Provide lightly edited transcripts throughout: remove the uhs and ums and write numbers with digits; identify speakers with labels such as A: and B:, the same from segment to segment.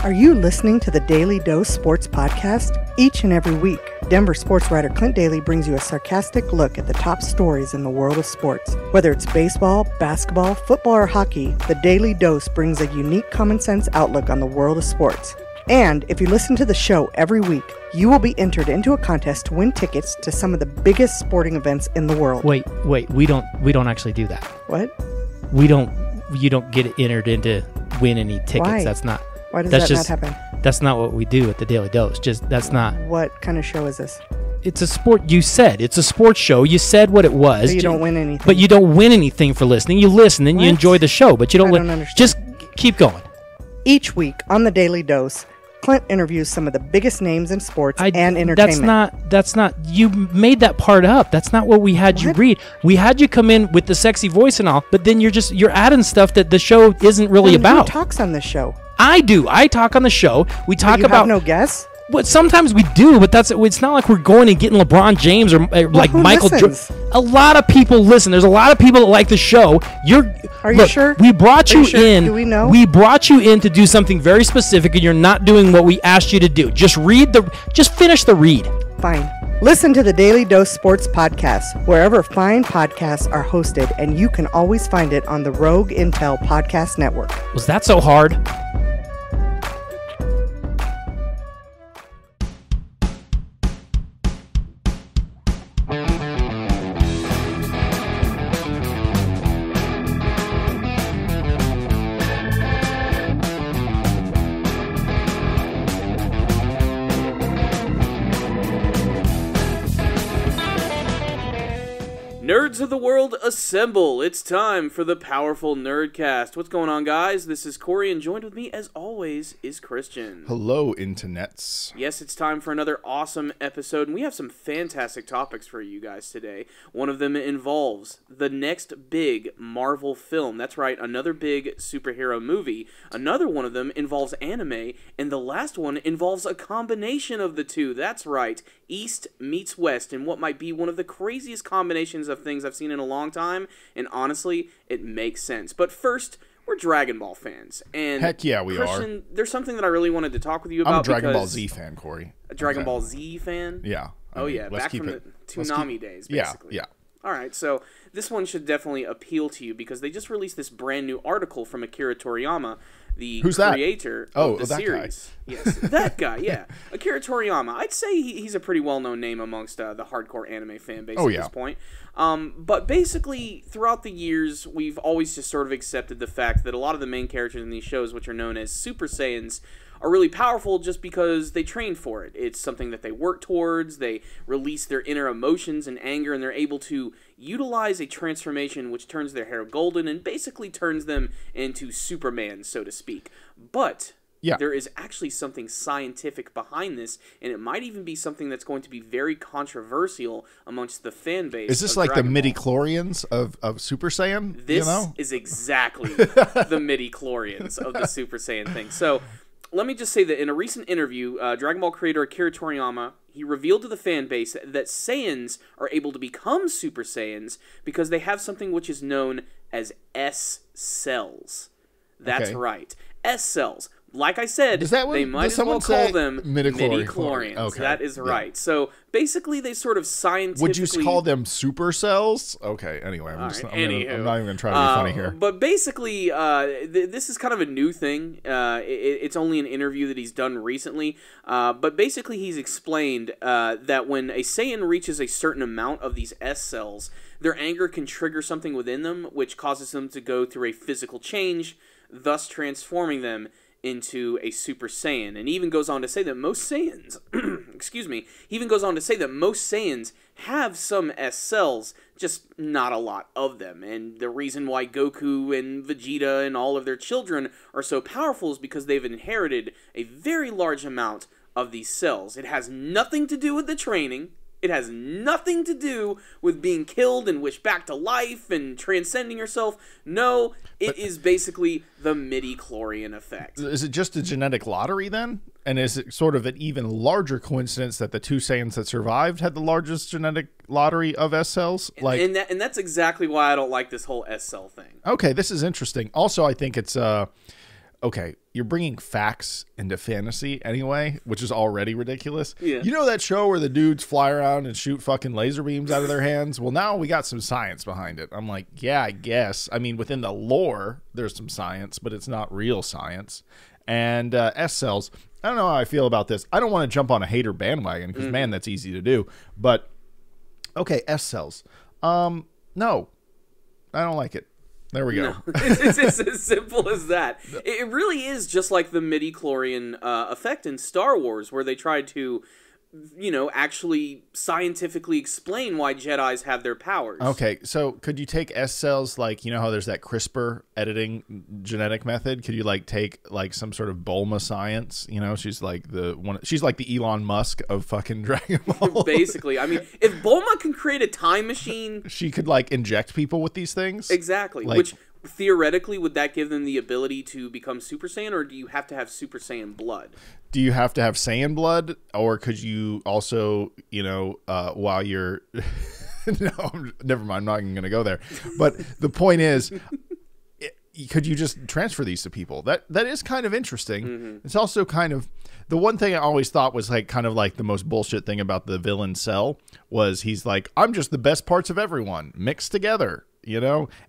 A: Are you listening to the Daily Dose Sports Podcast? Each and every week, Denver sports writer Clint Daly brings you a sarcastic look at the top stories in the world of sports. Whether it's baseball, basketball, football, or hockey, the Daily Dose brings a unique common sense outlook on the world of sports. And if you listen to the show every week, you will be entered into a contest to win tickets to some of the biggest sporting events in the world.
B: Wait, we don't actually do that.
A: What?
B: You don't get entered into win any tickets.
A: Why?
B: That's not.
A: Why does that not happen?
B: That's not what we do at the Daily Dose. That's not.
A: What kind of show is this?
B: It's a sport. You said it's a sports show. You said what it was.
A: But you don't win anything.
B: But you don't win anything for listening. You listen and you enjoy the show, but you don't.
A: I don't understand.
B: Just keep going.
A: Each week on the Daily Dose, Clint interviews some of the biggest names in sports and entertainment.
B: That's not. You made that part up. That's not what we had you read. We had you come in with the sexy voice and all, but then you're adding stuff that the show isn't really about.
A: Who talks on this show?
B: I do. I talk on the show. We talk about.
A: Have no guests?
B: But sometimes we do, but it's not like we're going and getting LeBron James or like Michael Jordan. A lot of people listen. There's a lot of people that like the show.
A: Are you sure?
B: We brought you in.
A: Do we know?
B: We brought you in to do something very specific, and you're not doing what we asked you to do. Just finish the read.
A: Fine. Listen to the Daily Dose Sports Podcast wherever fine podcasts are hosted, and you can always find it on the Rogue Intel Podcast Network.
B: Was that so hard?
C: Nerds of the world, assemble! It's time for the powerful Nerdcast. What's going on, guys? This is Corey, and joined with me, as always, is Christian.
D: Hello, internets.
C: Yes, it's time for another awesome episode, and we have some fantastic topics for you guys today. One of them involves the next big Marvel film. That's right, another big superhero movie. Another one of them involves anime, and the last one involves a combination of the two. That's right, East meets West, in what might be one of the craziest combinations of things I've seen in a long time, and honestly, it makes sense. But first, we're Dragon Ball fans, and
D: heck yeah, we
C: Christian, there's something that I really wanted to talk with you about.
D: I'm a Dragon Ball Z fan, Corey.
C: A Dragon Ball Z fan?
D: Yeah.
C: Oh yeah, back from the Toonami days, basically.
D: Yeah.
C: All right, so this one should definitely appeal to you because they just released this brand new article from Akira Toriyama, the creator of the series.
D: Guy.
C: Yes, that guy, yeah. Akira Toriyama. I'd say he's a pretty well-known name amongst the hardcore anime fan base at this point. But basically, throughout the years, we've always just sort of accepted the fact that a lot of the main characters in these shows, which are known as Super Saiyans, are really powerful just because they train for it. It's something that they work towards, they release their inner emotions and anger, and they're able to utilize a transformation which turns their hair golden and basically turns them into Superman, so to speak. But there is actually something scientific behind this, and it might even be something that's going to be very controversial amongst the fan base.
D: Is this like the midi-chlorians of Super Saiyan?
C: This is exactly the midi-chlorians of the Super Saiyan thing. So let me just say that in a recent interview, Dragon Ball creator Akira Toriyama, he revealed to the fan base that Saiyans are able to become Super Saiyans because they have something which is known as S cells. That's right. S cells. Like I said, they might as well call them midi-chlorians.
D: Okay.
C: That is right. So basically, they sort of scientifically...
D: Would you call them super cells? Okay, anyway, I'm not even going to try to be funny here.
C: But basically, this is kind of a new thing. It's only an interview that he's done recently. But basically, he's explained that when a Saiyan reaches a certain amount of these S cells, their anger can trigger something within them, which causes them to go through a physical change, thus transforming them into a Super Saiyan, and he even goes on to say that most Saiyans, most Saiyans have some S cells, just not a lot of them, and the reason why Goku and Vegeta and all of their children are so powerful is because they've inherited a very large amount of these cells. It has nothing to do with the training. It has nothing to do with being killed and wished back to life and transcending yourself. No, it is basically the midi-chlorian effect.
D: Is it just a genetic lottery then? And is it sort of an even larger coincidence that the two Saiyans that survived had the largest genetic lottery of S cells?
C: And that's exactly why I don't like this whole S cell thing.
D: Okay, this is interesting. Also, I think it's okay, you're bringing facts into fantasy anyway, which is already ridiculous.
C: Yeah.
D: You know that show where the dudes fly around and shoot fucking laser beams out of their hands? Well, now we got some science behind it. I'm like, yeah, I guess. I mean, within the lore, there's some science, but it's not real science. And S cells, I don't know how I feel about this. I don't want to jump on a hater bandwagon because, man, that's easy to do. But, okay, S cells. No, I don't like it. There we go.
C: No. It's as simple as that. It really is just like the midi-chlorian effect in Star Wars, where they tried to, actually scientifically explain why Jedis have their powers.
D: Okay, so could you take S cells, like, you know how there's that CRISPR editing genetic method? Could you, like, take, like, some sort of Bulma science? You know, she's like she's like the Elon Musk of fucking Dragon Ball.
C: Basically. I mean, if Bulma can create a time machine...
D: She could, like, inject people with these things?
C: Exactly,
D: like,
C: which... Theoretically, would that give them the ability to become Super Saiyan, or do you have to have Super Saiyan blood?
D: Do you have to have Saiyan blood, or could you also, while you're... No, never mind. I'm not even going to go there. But the point is, could you just transfer these to people? That is kind of interesting. Mm-hmm. It's also kind of... The one thing I always thought was like kind of like the most bullshit thing about the villain Cell was he's like, I'm just the best parts of everyone mixed together.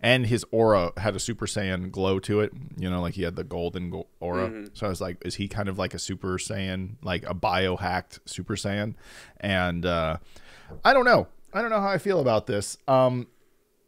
D: And his aura had a Super Saiyan glow to it, like he had the golden aura. Mm-hmm. So I was like, is he kind of like a Super Saiyan, like a biohacked Super Saiyan? And I don't know. I don't know how I feel about this.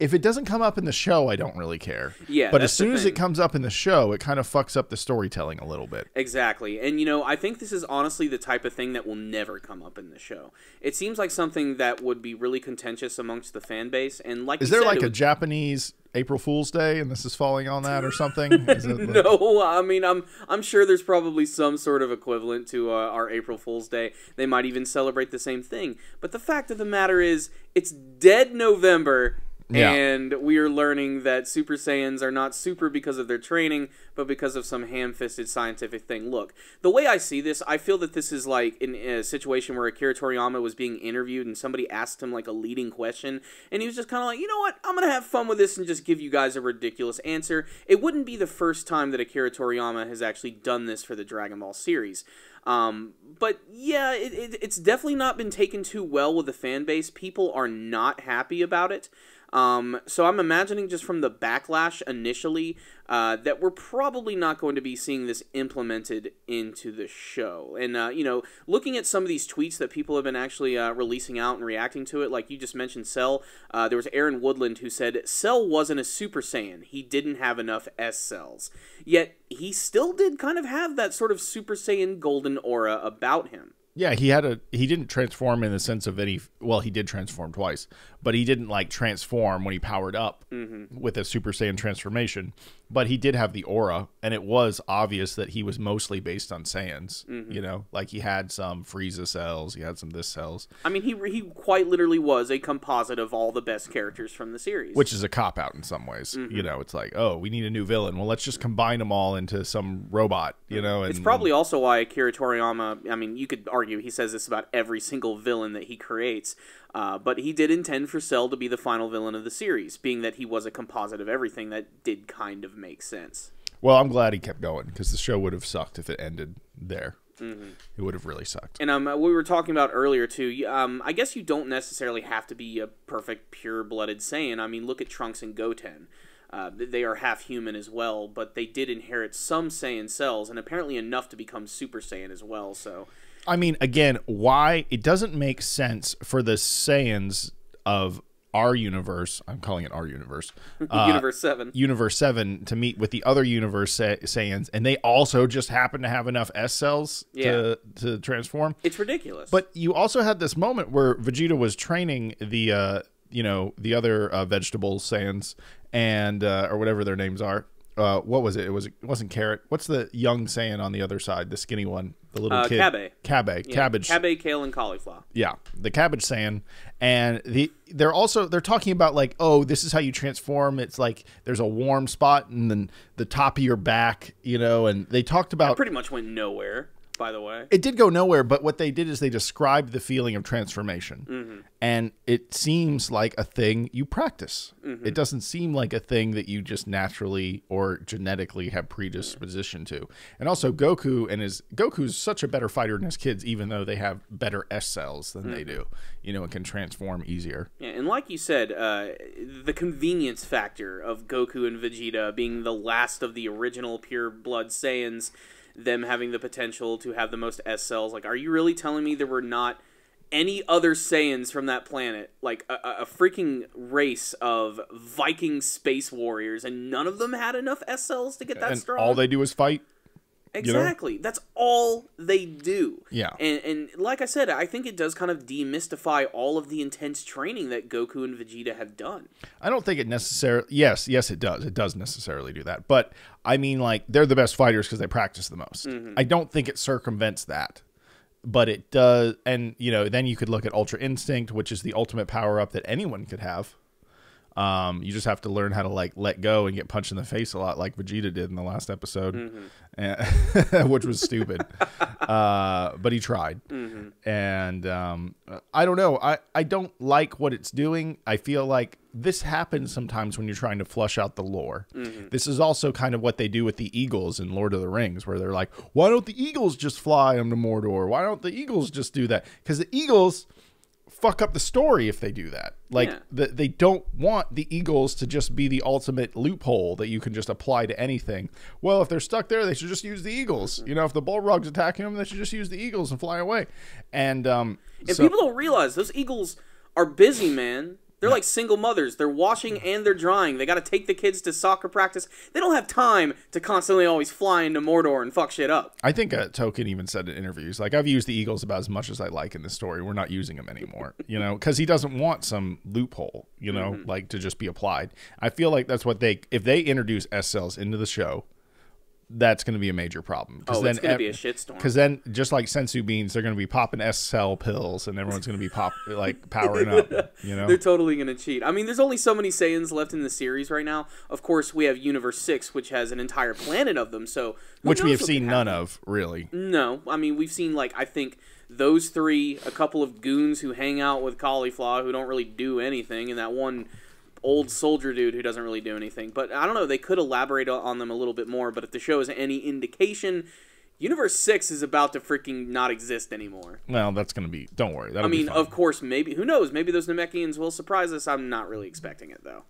D: If it doesn't come up in the show, I don't really care.
C: Yeah,
D: but as soon as it comes up in the show, it kind of fucks up the storytelling a little bit.
C: Exactly. And, I think this is honestly the type of thing that will never come up in the show. It seems like something that would be really contentious amongst the fan base. And like,
D: is there like a Japanese April Fool's Day and this is falling on that or something?
C: No, I mean, I'm sure there's probably some sort of equivalent to our April Fool's Day. They might even celebrate the same thing. But the fact of the matter is, it's dead November. Yeah. And we are learning that Super Saiyans are not super because of their training, but because of some ham-fisted scientific thing. Look, the way I see this, I feel that this is like in a situation where Akira Toriyama was being interviewed and somebody asked him like a leading question, and he was just kind of like, you know what, I'm going to have fun with this and just give you guys a ridiculous answer. It wouldn't be the first time that Akira Toriyama has actually done this for the Dragon Ball series. But yeah, it's definitely not been taken too well with the fan base. People are not happy about it. So I'm imagining just from the backlash initially that we're probably not going to be seeing this implemented into the show. And, looking at some of these tweets that people have been actually releasing out and reacting to it, like you just mentioned Cell, there was Aaron Woodland who said, Cell wasn't a Super Saiyan. He didn't have enough S cells. Yet he still did kind of have that sort of Super Saiyan golden aura about him.
D: Yeah, he didn't transform in the sense of he did transform twice, but he didn't like transform when he powered up with a Super Saiyan transformation, but he did have the aura, and it was obvious that he was mostly based on Saiyans, like he had some Frieza cells, he had some this cells.
C: I mean, he quite literally was a composite of all the best characters from the series.
D: Which is a cop-out in some ways, it's like, oh, we need a new villain, well, let's just combine them all into some robot, and
C: it's probably also why Akira Toriyama, I mean, you could argue he says this about every single villain that he creates, but he did intend for Cell to be the final villain of the series, being that he was a composite of everything. That did kind of make sense.
D: Well, I'm glad he kept going, because the show would have sucked if it ended there. It would have really sucked.
C: And we were talking about earlier, too, I guess you don't necessarily have to be a perfect, pure-blooded Saiyan. I mean, look at Trunks and Goten. They are half human as well, but they did inherit some Saiyan cells, and apparently enough to become Super Saiyan as well, so...
D: I mean, again, why it doesn't make sense for the Saiyans of our universe, I'm calling it our universe, Universe 7, to meet with the other universe Saiyans, and they also just happen to have enough S cells to transform.
C: It's ridiculous.
D: But you also had this moment where Vegeta was training the other vegetable Saiyans, and or whatever their names are. What was it? It wasn't Carrot. What's the young Saiyan on the other side? The skinny one, the little kid. Cabbage.
C: Cabbage, kale, and cauliflower.
D: Yeah, the Cabbage Saiyan, and they're talking about like, oh, this is how you transform. It's like there's a warm spot and then the top of your back, and they talked about.
C: That pretty much went nowhere. by the way.
D: It did go nowhere, but what they did is they described the feeling of transformation. And it seems like a thing you practice. It doesn't seem like a thing that you just naturally or genetically have predisposition to. And also Goku's such a better fighter than his kids, even though they have better S cells than they do. You know, it can transform easier.
C: Yeah, and like you said, the convenience factor of Goku and Vegeta being the last of the original pure blood Saiyans, them having the potential to have the most S cells. Like, are you really telling me there were not any other Saiyans from that planet, like a freaking race of Viking space warriors, and none of them had enough S cells to get that strong?
D: All they do is fight.
C: Exactly. You know? That's all they do.
D: Yeah.
C: And like I said, I think it does kind of demystify all of the intense training that Goku and Vegeta have done.
D: I don't think it necessarily... Yes, it does. It does necessarily do that. But, I mean, like, they're the best fighters because they practice the most. I don't think it circumvents that. But it does... And, you know, then you could look at Ultra Instinct, which is the ultimate power-up that anyone could have. You just have to learn how to, like, let go and get punched in the face a lot, like Vegeta did in the last episode, which was stupid. But he tried. And I don't know. I don't like what it's doing. I feel like this happens sometimes when you're trying to flush out the lore. This is also kind of what they do with the eagles in Lord of the Rings, where they're like, why don't the eagles just fly them to Mordor? Why don't the eagles just do that? Because the eagles fuck up the story if they do that. Like, they don't want the eagles to just be the ultimate loophole that you can just apply to anything. Well, if they're stuck there, they should just use the eagles. You know, if the Balrog's attacking them, they should just use the eagles and fly away. And
C: people don't realize those eagles are busy, man. They're like single mothers. They're washing and they're drying. They got to take the kids to soccer practice. They don't have time to constantly always fly into Mordor and fuck shit up.
D: I think Token even said in interviews, like, I've used the eagles about as much as I like in this story. We're not using them anymore, you know, because he doesn't want some loophole, you know, like to just be applied. I feel like that's what if they introduce S cells into the show, that's going to be a major problem.
C: Oh, it's going to be a shitstorm.
D: Because then, just like sensu beans, they're going to be popping S-cell pills, and everyone's going to be powering up. You know,
C: they're totally going to cheat. I mean, there's only so many Saiyans left in the series right now. Of course, we have Universe 6, which has an entire planet of them. So,
D: which we have seen none of, really.
C: No, I mean, we've seen, like, I think those three, a couple of goons who hang out with Cauliflower who don't really do anything, and that one old soldier dude who doesn't really do anything. But I don't know, they could elaborate on them a little bit more, but if the show is any indication, Universe 6 is about to freaking not exist anymore.
D: Well, that's going to be... Don't worry, that'll
C: be fine.
D: Of
C: course, maybe... Who knows? Maybe those Namekians will surprise us. I'm not really expecting it, though.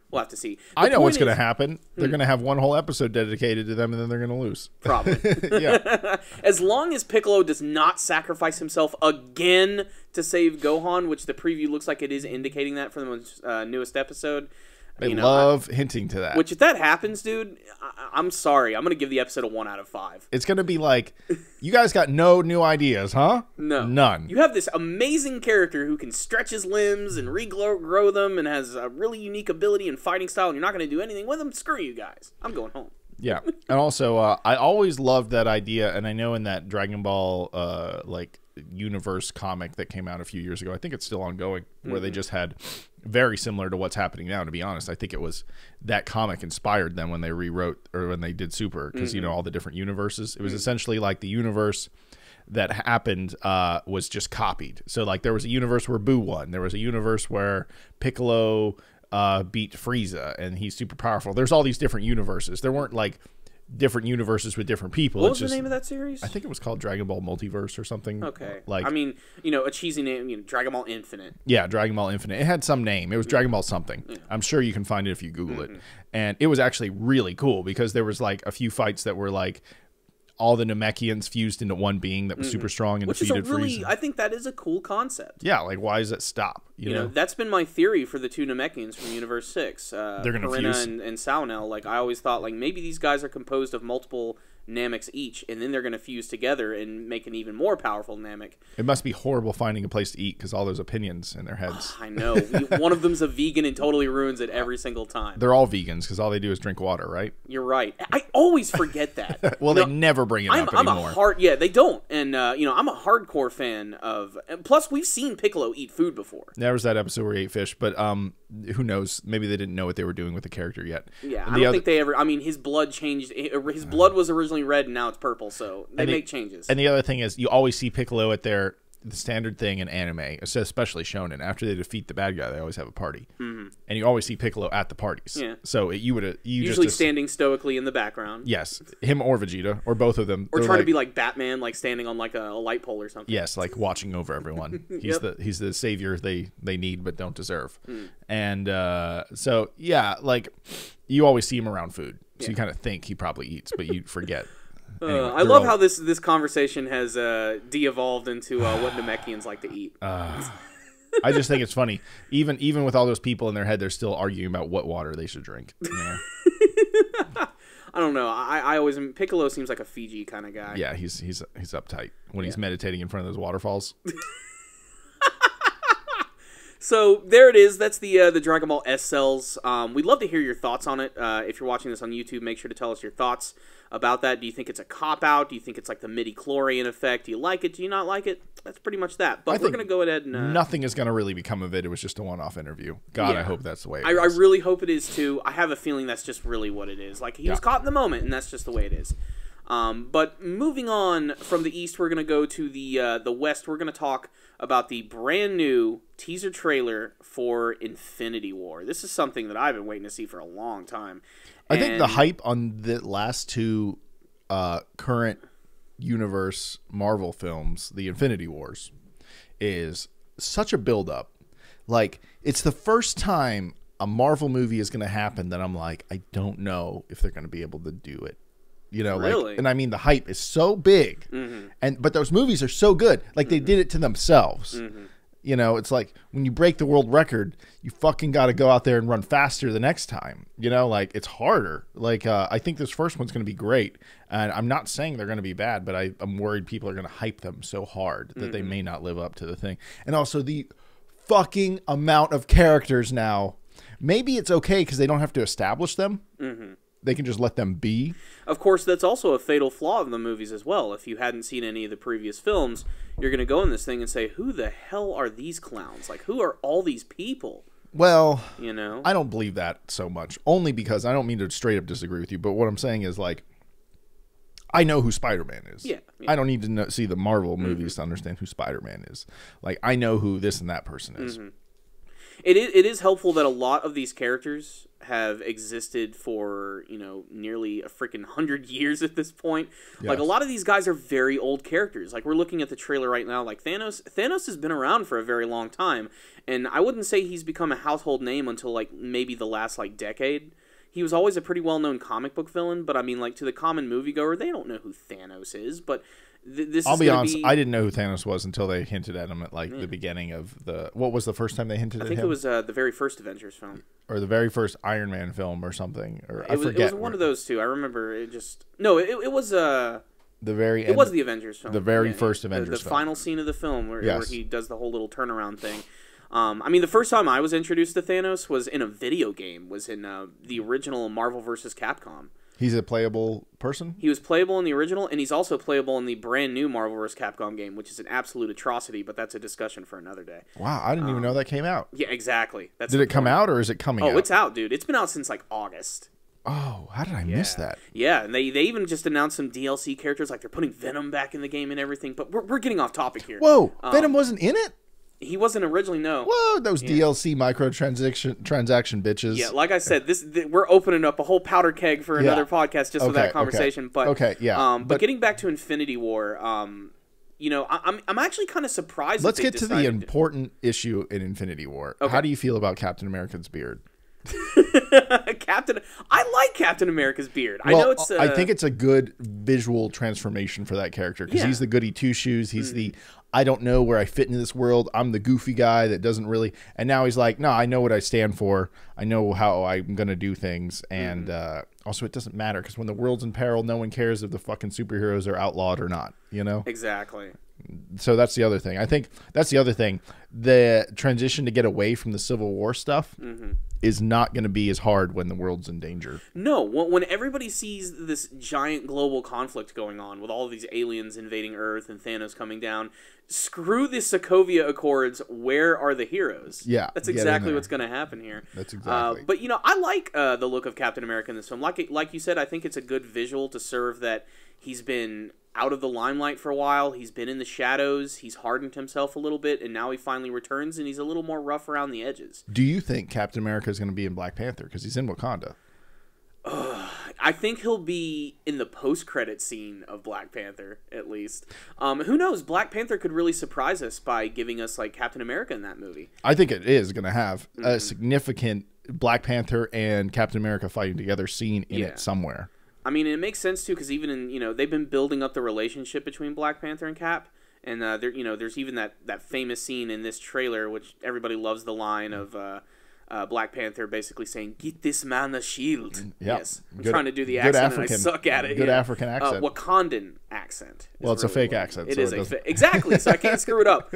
C: We'll have to see.
D: I know what's going to happen. They're going to have one whole episode dedicated to them, and then they're going to lose.
C: Probably.
D: Yeah.
C: As long as Piccolo does not sacrifice himself again to save Gohan, which the preview looks like it is indicating that for the most, newest episode.
D: They love hinting to that.
C: Which, if that happens, dude, I'm sorry. I'm going to give the episode a 1 out of 5.
D: It's going to be like, you guys got no new ideas, huh?
C: No.
D: None.
C: You have this amazing character who can stretch his limbs and regrow them and has a really unique ability and fighting style, and you're not going to do anything with him? Screw you guys. I'm going home.
D: Yeah. And also, I always loved that idea, and I know in that Dragon Ball, universe comic that came out a few years ago, I think it's still ongoing, where they just had very similar to what's happening now, to be honest. I think it was that comic inspired them when they rewrote, or when they did Super, because you know, all the different universes. It was essentially like the universe that happened was just copied. So like there was a universe where Boo won, there was a universe where Piccolo beat Frieza and he's super powerful. There's all these different universes. There weren't like different universes with different people.
C: What was the name of that series?
D: I think it was called Dragon Ball Multiverse or something.
C: Okay.
D: Like,
C: I mean, you know, a cheesy name, you know, Dragon Ball Infinite.
D: Yeah, Dragon Ball Infinite. It had some name. It was Dragon Ball something. Yeah. I'm sure you can find it if you Google it. And it was actually really cool because there was like a few fights that were like all the Namekians fused into one being that was super strong and
C: which
D: defeated
C: is a really,
D: Frieza.
C: I think that is a cool concept.
D: Yeah, like why does it stop? You know,
C: that's been my theory for the two Namekians from Universe 6.
D: They're going to
C: fuse.
D: fuse.
C: And Saunel. Like, I always thought, like, maybe these guys are composed of multiple Nameks each, and then they're going to fuse together and make an even more powerful Namek.
D: It must be horrible finding a place to eat because all those opinions in their heads.
C: I know. One of them's a vegan and totally ruins it every single time.
D: They're all vegans because all they do is drink water, right?
C: You're right. I always forget that.
D: Well, they never bring it up anymore.
C: They don't. And, you know, I'm a hardcore fan of... And plus, we've seen Piccolo eat food before.
D: Yeah, there was that episode where he ate fish, but who knows? Maybe they didn't know what they were doing with the character yet.
C: Yeah, I don't think they ever. I mean, his blood changed. His blood was originally red, and now it's purple. So they make changes.
D: And the other thing is, you always see Piccolo at the standard thing in anime, especially shonen. After they defeat the bad guy, they always have a party, and you always see Piccolo at the parties.
C: Yeah.
D: So you
C: usually standing stoically in the background.
D: Yes, him or Vegeta or both of them,
C: or trying to be like Batman, like standing on like a light pole or something.
D: Yes, like watching over everyone. He's the savior they need but don't deserve. And so yeah, like you always see him around food, so you kind of think he probably eats, but you forget. Anyway,
C: I love how this conversation has de-evolved into what Namekians like to eat.
D: I just think it's funny. Even with all those people in their head, they're still arguing about what water they should drink. You know?
C: I don't know. I always Piccolo seems like a Fiji kind of guy.
D: Yeah, he's uptight when he's meditating in front of those waterfalls.
C: So there it is. That's the Dragon Ball S cells. We'd love to hear your thoughts on it. If you're watching this on YouTube, make sure to tell us your thoughts about that. Do you think it's a cop-out? Do you think it's like the midi-chlorian effect? Do you like it? Do you not like it? That's pretty much that. But we're going to go ahead and...
D: nothing is going to really become of it. It was just a one-off interview. God, I hope that's the way it is.
C: I really hope it is, too. I have a feeling that's just really what it is. Like, he was caught in the moment, and that's just the way it is. But moving on from the East, we're going to go to the West. We're going to talk about the brand new teaser trailer for Infinity War. This is something that I've been waiting to see for a long time.
D: I think the hype on the last two current universe Marvel films, the Infinity Wars, is such a build-up. Like, it's the first time a Marvel movie is going to happen that I'm like, I don't know if they're going to be able to do it. You know,
C: really?
D: Like, and I mean, the hype is so big, but those movies are so good. Like, they did it to themselves. You know, it's like when you break the world record, you fucking got to go out there and run faster the next time. You know, like, it's harder. Like, I think this first one's going to be great. And I'm not saying they're going to be bad, but I'm worried people are going to hype them so hard that they may not live up to the thing. And also the fucking amount of characters now. Maybe it's okay because they don't have to establish them. They can just let them be.
C: Of course, that's also a fatal flaw in the movies as well. If you hadn't seen any of the previous films, you're going to go in this thing and say, who the hell are these clowns? Like, who are all these people?
D: Well,
C: you know,
D: I don't believe that so much. Only because I don't mean to straight up disagree with you, but what I'm saying is, like, I know who Spider-Man is.
C: Yeah.
D: I don't need to see the Marvel movies to understand who Spider-Man is. Like, I know who this and that person is.
C: It is helpful that a lot of these characters have existed for, you know, nearly a freaking 100 years at this point. Yes. Like, a lot of these guys are very old characters. Like, we're looking at the trailer right now. Like, Thanos has been around for a very long time, and I wouldn't say he's become a household name until, like, maybe the last, like, decade. He was always a pretty well-known comic book villain, but, I mean, like, to the common moviegoer, they don't know who Thanos is, but...
D: I'll be honest, I didn't know who Thanos was until they hinted at him at, like, the beginning of the... What was the first time they hinted at him?
C: I think it was the very first Avengers film.
D: Or the very first Iron Man film or something. Or I forget.
C: It was one of those two. I remember it just... No, it was...
D: the very end,
C: it was the Avengers film.
D: The very first Avengers
C: film. The
D: film.
C: final scene of the film where he does the whole little turnaround thing. I mean, the first time I was introduced to Thanos was in a video game, was in the original Marvel vs. Capcom.
D: He's a playable person?
C: He was playable in the original, and he's also playable in the brand new Marvel vs. Capcom game, which is an absolute atrocity, but that's a discussion for another day.
D: Wow, I didn't even know that came out.
C: Yeah, exactly.
D: Did it come out, or is it coming out?
C: Oh, it's out, dude. It's been out since, like, August.
D: Oh, how did I miss that?
C: Yeah, and they even just announced some DLC characters, like they're putting Venom back in the game and everything, but we're getting off topic here.
D: Whoa, Venom wasn't in it?
C: He wasn't originally, no.
D: Whoa, those DLC transaction bitches.
C: Yeah, like I said, we're opening up a whole powder keg for another podcast just for that conversation.
D: Okay.
C: But getting back to Infinity War, you know, I'm actually kind of surprised.
D: Let's get to the important issue in Infinity War. Okay. How do you feel about Captain America's beard?
C: I like Captain America's beard.
D: Well, I know it's. I think it's a good visual transformation for that character because he's the goody two shoes. He's the I don't know where I fit into this world. I'm the goofy guy that doesn't really. And now he's like, no, I know what I stand for. I know how I'm gonna do things, and also it doesn't matter because when the world's in peril, no one cares if the fucking superheroes are outlawed or not. You know.
C: Exactly.
D: So that's the other thing. I think that's the other thing. the transition to get away from the Civil War stuff is not going to be as hard when the world's in danger.
C: No, when everybody sees this giant global conflict going on with all of these aliens invading Earth and Thanos coming down, screw the Sokovia Accords. Where are the heroes?
D: Yeah,
C: that's exactly what's going to happen here.
D: That's exactly.
C: But I like the look of Captain America in this film. Like you said, I think it's a good visual to serve that he's been out of the limelight for a while. He's been in the shadows. He's hardened himself a little bit, and now he finally returns, and he's a little more rough around the edges.
D: Do you think Captain America is going to be in Black Panther? Because he's in Wakanda.
C: I think he'll be in the post-credit scene of Black Panther, at least. Who knows? Black Panther could really surprise us by giving us, like, Captain America in that movie.
D: I think it is going to have a significant Black Panther and Captain America fighting together scene in it somewhere.
C: I mean, it makes sense, too, because even in, they've been building up the relationship between Black Panther and Cap, and, there's even that famous scene in this trailer, which everybody loves the line of Black Panther basically saying, "Get this man a shield."
D: Yep.
C: Yes. I'm trying to do the accent, and I suck at it.
D: Good African accent.
C: Wakandan accent.
D: Well, it's really a fake accent.
C: It is exactly, so I can't screw it up.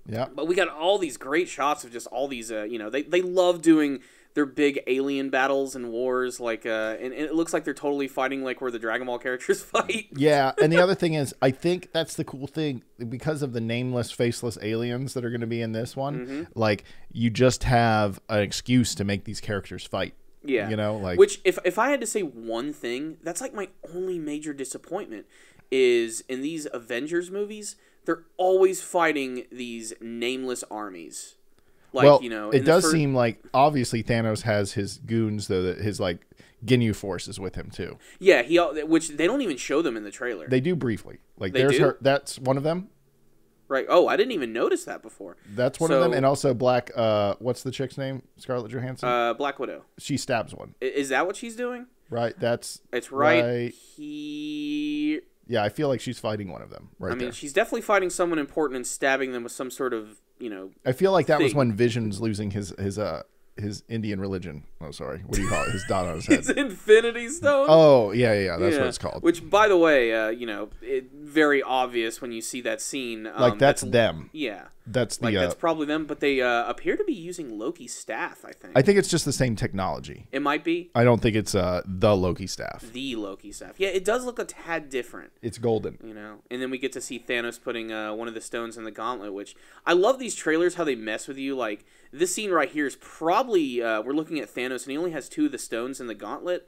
D: Yeah.
C: But we got all these great shots of just all these, they love doing their big alien battles and wars, like, and it looks like they're totally fighting like where the Dragon Ball characters fight.
D: Yeah, and the other thing is, I think that's the cool thing, because of the nameless, faceless aliens that are going to be in this one, like, you just have an excuse to make these characters fight.
C: Yeah.
D: Like...
C: Which, if I had to say one thing, that's like my only major disappointment, is in these Avengers movies, they're always fighting these nameless armies. Like,
D: well, it does seem like, obviously, Thanos has his goons, though, that his, like, Ginyu force is with him, too.
C: Yeah, which they don't even show them in the trailer.
D: They do briefly. Like,
C: they do?
D: That's one of them.
C: Right. Oh, I didn't even notice that before.
D: That's one of them. And also Black, what's the chick's name? Scarlett Johansson?
C: Black Widow.
D: She stabs one.
C: Is that what she's doing?
D: Right.
C: It's right here.
D: Yeah, I feel like she's fighting one of them right there.
C: She's definitely fighting someone important and stabbing them with some sort of,
D: I feel like that was when Vision's losing his Indian religion. Oh, sorry. What do you call it? His dot on his head.
C: His Infinity Stone?
D: Oh, yeah. That's what it's called.
C: Which, by the way, very obvious when you see that scene.
D: Like, that's them.
C: Yeah.
D: That's
C: that's probably them, but they appear to be using Loki's staff, I think.
D: I think it's just the same technology.
C: It might be.
D: I don't think it's the Loki staff.
C: The Loki staff. Yeah, it does look a tad different.
D: It's golden.
C: And then we get to see Thanos putting one of the stones in the gauntlet, which I love these trailers, how they mess with you. Like, this scene right here is probably, we're looking at Thanos, and he only has 2 of the stones in the gauntlet.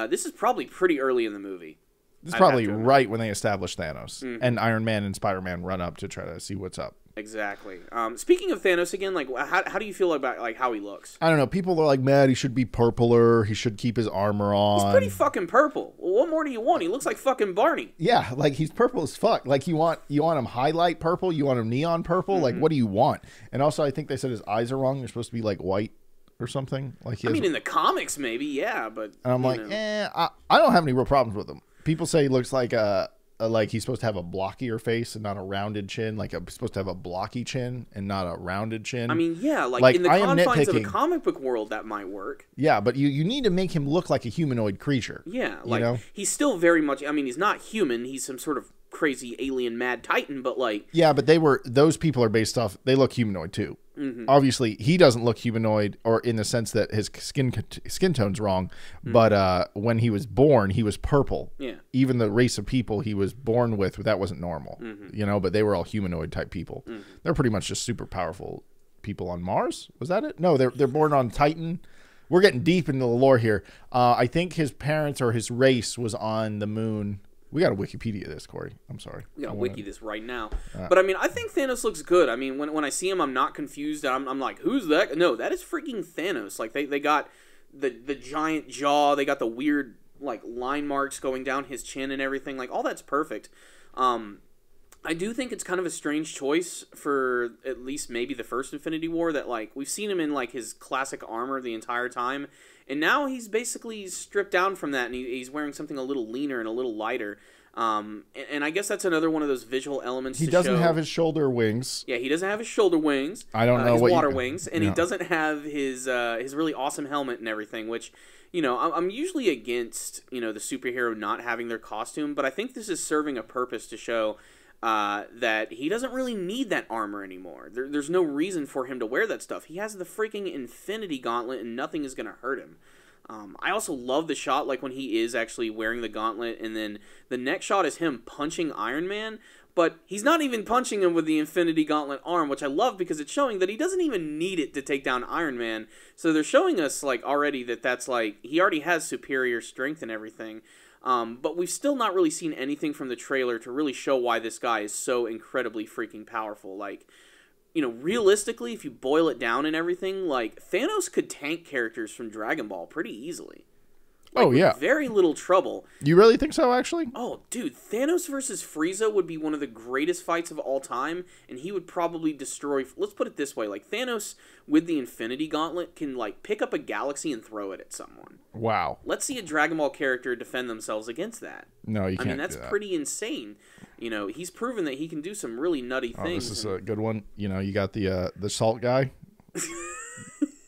C: This is probably pretty early in the movie.
D: This is probably right when they establish Thanos. And Iron Man and Spider-Man run up to try to see what's up.
C: Exactly. Speaking of Thanos again, like, how do you feel about, like, how he looks?
D: I don't know. People are like, mad. He should be purpler. He should keep his armor on.
C: He's pretty fucking purple. Well, what more do you want? He looks like fucking Barney.
D: Yeah, like, he's purple as fuck. Like, you want him highlight purple? You want him neon purple? Like, what do you want? And also, I think they said his eyes are wrong. They're supposed to be, like, white or something. Like,
C: in the comics, maybe, yeah, but...
D: And I'm like, I don't have any real problems with him. People say he looks like he's supposed to have a blockier face and not a rounded chin. Like, he's supposed to have a blocky chin and not a rounded chin.
C: I mean, yeah, like in the confines of the comic book world, that might work.
D: Yeah, but you need to make him look like a humanoid creature.
C: Yeah, like, he's still very much... he's not human. He's some sort of crazy alien mad titan, but, like...
D: Yeah, but those people are based off... They look humanoid, too. Obviously, he doesn't look humanoid, or in the sense that his skin tone's wrong, but when he was born, he was purple.
C: Yeah.
D: Even the race of people he was born with, that wasn't normal. But they were all humanoid type people. They're pretty much just super powerful people on Mars. Was that it? No, they're born on Titan. We're getting deep into the lore here. I think his parents or his race was on the moon. We got to Wikipedia this, Corey. I'm sorry.
C: We got to wiki this right now. But, I think Thanos looks good. When I see him, I'm not confused. I'm like, who's that? No, that is freaking Thanos. Like, they got the giant jaw. They got the weird, like, line marks going down his chin and everything. Like, all that's perfect. I do think it's kind of a strange choice for at least maybe the first Infinity War, that, like, we've seen him in, like, his classic armor the entire time, and now he's basically stripped down from that, and he's wearing something a little leaner and a little lighter. And I guess that's another one of those visual elements.
D: He doesn't have his shoulder wings.
C: Yeah, he doesn't have his shoulder wings.
D: I don't know
C: his
D: what
C: water wings, and he doesn't have his really awesome helmet and everything. Which, I'm usually against the superhero not having their costume, but I think this is serving a purpose to show that he doesn't really need that armor anymore. There's no reason for him to wear that stuff. He has the freaking Infinity Gauntlet, and nothing is going to hurt him. I also love the shot, like when he is actually wearing the gauntlet, and then the next shot is him punching Iron Man, but he's not even punching him with the Infinity Gauntlet arm, which I love because it's showing that he doesn't even need it to take down Iron Man. So they're showing us like already that's like he already has superior strength and everything. But we've still not really seen anything from the trailer to really show why this guy is so incredibly freaking powerful. Like, you know, realistically, if you boil it down and everything, like, Thanos could tank characters from Dragon Ball pretty easily. Like, with very little trouble.
D: You really think so, actually?
C: Oh, dude, Thanos versus Frieza would be one of the greatest fights of all time, and he would probably destroy... Let's put it this way, like, Thanos, with the Infinity Gauntlet, can, like, pick up a galaxy and throw it at someone.
D: Wow.
C: Let's see a Dragon Ball character defend themselves against that.
D: No, you can't.
C: I mean, that's pretty insane. You know, he's proven that he can do some really nutty things.
D: This is a good one. You know, you got the salt guy.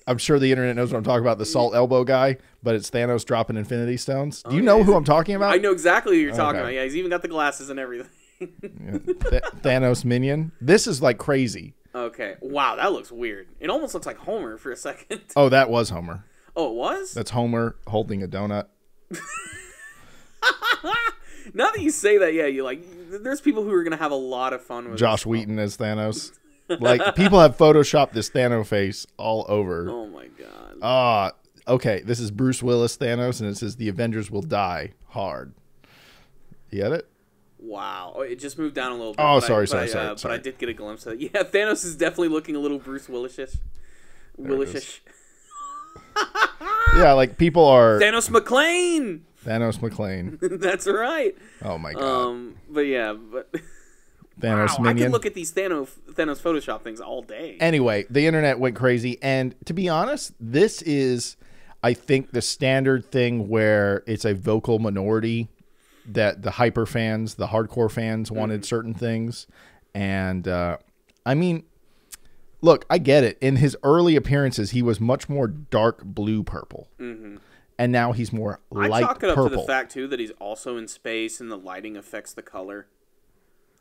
D: I'm sure the internet knows what I'm talking about, the salt elbow guy, but it's Thanos dropping Infinity Stones. Do you know who I'm talking about?
C: I know exactly who you're talking about. Yeah, he's even got the glasses and everything.
D: Thanos minion. This is like crazy.
C: Okay. Wow, that looks weird. It almost looks like Homer for a second.
D: Oh, that was Homer.
C: Oh, it was?
D: That's Homer holding a donut.
C: Now that you say that, yeah, you like. There's people who are gonna have a lot of fun with
D: Josh Wheaton as Thanos. Like, people have photoshopped this Thanos face all over.
C: Oh my god.
D: Okay. This is Bruce Willis Thanos, and it says the Avengers will die hard. You get it?
C: Wow. Oh, it just moved down a little bit.
D: Oh, sorry.
C: But I did get a glimpse of it. Yeah, Thanos is definitely looking a little Bruce Willis-ish.
D: Yeah, like people are...
C: Thanos McClane! That's right.
D: Oh my god.
C: But yeah,
D: Thanos
C: wow,
D: minion.
C: I could look at these Thanos Photoshop things all day.
D: Anyway, the internet went crazy, and to be honest, this is, I think, the standard thing where it's a vocal minority that the hyper fans, the hardcore fans wanted certain things, and I mean, look, I get it. In his early appearances, he was much more dark blue purple. Mm-hmm. And now he's more light purple. I chalk it up to
C: the fact, too, that he's also in space and the lighting affects the color.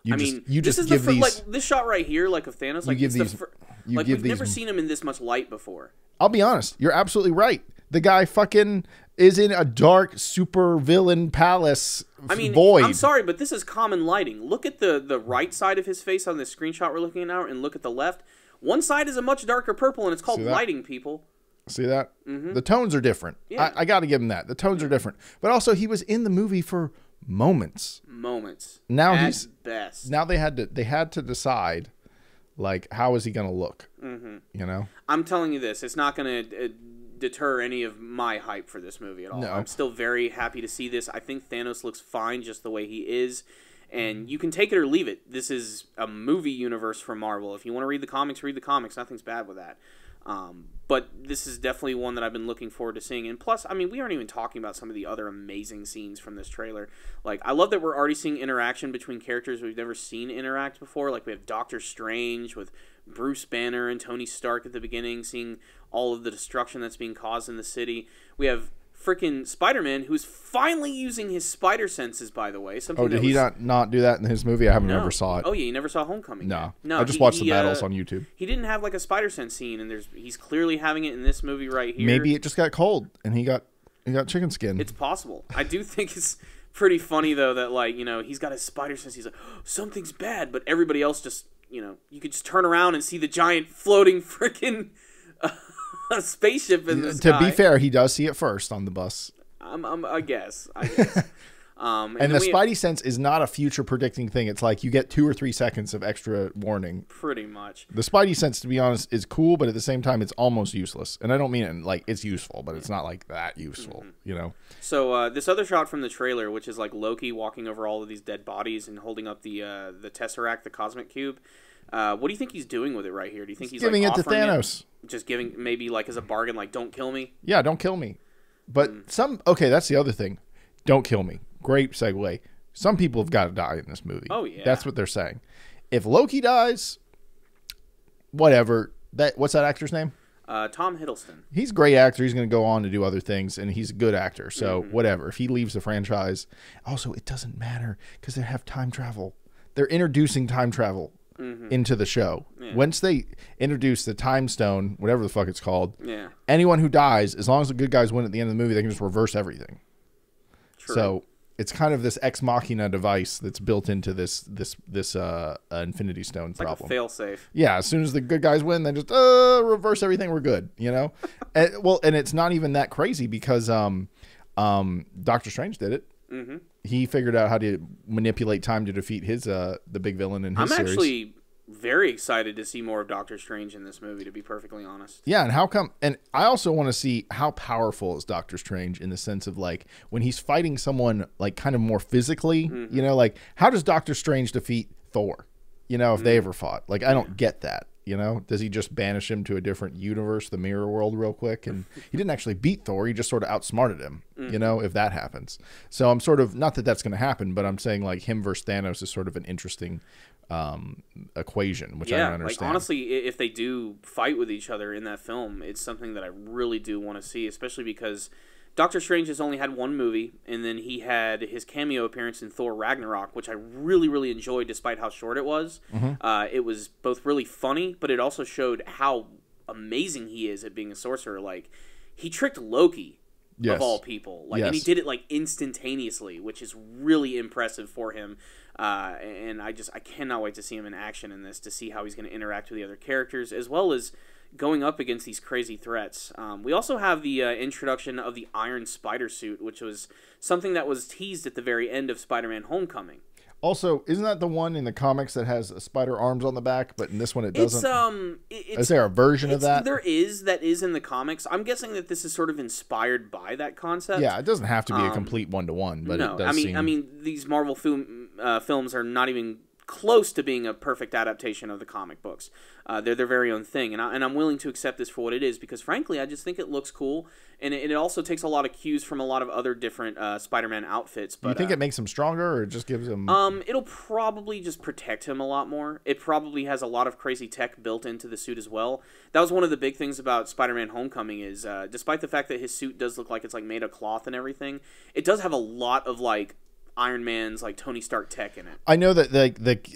D: This is like
C: this shot right here, like of Thanos. Like we've never seen him in this much light before.
D: I'll be honest, you're absolutely right. The guy fucking is in a dark super villain palace void.
C: I'm sorry, but this is common lighting. Look at the right side of his face on this screenshot we're looking at now, and look at the left. One side is a much darker purple, and it's called lighting, people.
D: See that? Mm-hmm. The tones are different. Yeah. I got to give him that. The tones are different. But also, he was in the movie for moments. Now
C: at best.
D: Now they had to decide, like, how is he going to look? Mm-hmm. You know.
C: I'm telling you this. It's not going to deter any of my hype for this movie at all. No. I'm still very happy to see this. I think Thanos looks fine just the way he is. And you can take it or leave it. This is a movie universe for Marvel. If you want to read the comics, read the comics. Nothing's bad with that. But this is definitely one that I've been looking forward to seeing. And plus, I mean, we aren't even talking about some of the other amazing scenes from this trailer. Like, I love that we're already seeing interaction between characters we've never seen interact before. Like, we have Doctor Strange with Bruce Banner and Tony Stark at the beginning, seeing all of the destruction that's being caused in the city. We have freaking Spider-Man, who's finally using his spider senses, by the way.
D: Did he not do that in his movie? I never saw it.
C: Oh, yeah, you never saw Homecoming?
D: No. I just watched the battles on YouTube.
C: He didn't have, like, a spider sense scene, and he's clearly having it in this movie right here.
D: Maybe it just got cold, and he got chicken skin.
C: It's possible. I do think it's pretty funny, though, that, like, you know, he's got his spider sense. He's like, oh, something's bad, but everybody else just, you know, you could just turn around and see the giant floating freaking a spaceship in the sky.
D: To be fair, he does see it first on the bus.
C: I guess.
D: And the Spidey sense is not a future predicting thing. It's like you get 2 or 3 seconds of extra warning.
C: Pretty much.
D: The Spidey sense, to be honest, is cool, but at the same time, it's almost useless. And I don't mean it like it's useful, but it's not like that useful, you know?
C: So this other shot from the trailer, which is like Loki walking over all of these dead bodies and holding up the Tesseract, the Cosmic Cube. What do you think he's doing with it right here? Do you think he's
D: giving
C: like,
D: it to Thanos?
C: Just giving, maybe like as a bargain, like, don't kill me?
D: Yeah, don't kill me. But that's the other thing. Don't kill me. Great segue. Some people have got to die in this movie.
C: Oh, yeah.
D: That's what they're saying. If Loki dies, whatever. What's that actor's name?
C: Tom Hiddleston.
D: He's a great actor. He's going to go on to do other things, and he's a good actor. So whatever. If he leaves the franchise. Also, it doesn't matter because they have time travel. they're introducing time travel into the show.
C: Yeah.
D: Once they introduce the time stone, whatever the fuck it's called,
C: yeah.
D: anyone who dies, as long as the good guys win at the end of the movie, they can just reverse everything.
C: True.
D: So it's kind of this ex machina device that's built into this Infinity Stone
C: Like
D: problem.
C: a failsafe.
D: Yeah, as soon as the good guys win, they just reverse everything. We're good, you know. And it's not even that crazy because Doctor Strange did it. Mm-hmm. He figured out how to manipulate time to defeat his the big villain in his series.
C: I'm actually very excited to see more of Doctor Strange in this movie, to be perfectly honest.
D: Yeah, and how come? And I also want to see how powerful is Doctor Strange in the sense of like when he's fighting someone like kind of more physically. You know, like how does Doctor Strange defeat Thor? You know, if they ever fought, like I don't get that. You know, does he just banish him to a different universe, the mirror world, real quick? And he didn't actually beat Thor; he just sort of outsmarted him. You know, if that happens. So I'm sort of not that that's going to happen, but I'm saying like him versus Thanos is sort of an interesting equation, which I don't understand.
C: Like honestly, if they do fight with each other in that film, it's something that I really do want to see, especially because Doctor Strange has only had one movie, and then he had his cameo appearance in Thor Ragnarok, which I really, really enjoyed despite how short it was. It was both really funny, but it also showed how amazing he is at being a sorcerer. Like, he tricked Loki, of all people. Like, and he did it, like, instantaneously, which is really impressive for him. And I cannot wait to see him in action in this, to see how he's going to interact with the other characters, as well as going up against these crazy threats. We also have the introduction of the Iron Spider suit, which was something that was teased at the very end of Spider-Man Homecoming.
D: Also, isn't that the one in the comics that has spider arms on the back, but in this one it doesn't?
C: Is
D: there a version of that?
C: That is in the comics. I'm guessing that this is sort of inspired by that concept.
D: Yeah, it doesn't have to be a complete one-to-one, but
C: no,
D: it does seem...
C: I mean, these Marvel films are not even close to being a perfect adaptation of the comic books. They're their very own thing, and I'm willing to accept this for what it is, because frankly, I just think it looks cool, and it also takes a lot of cues from a lot of other different Spider-Man outfits. But,
D: you think it makes him stronger, or it just gives him...
C: It'll probably just protect him a lot more. It probably has a lot of crazy tech built into the suit as well. That was one of the big things about Spider-Man Homecoming is, despite the fact that his suit does look like it's like made of cloth and everything, it does have a lot of like Iron Man's like Tony Stark tech in it.
D: I know that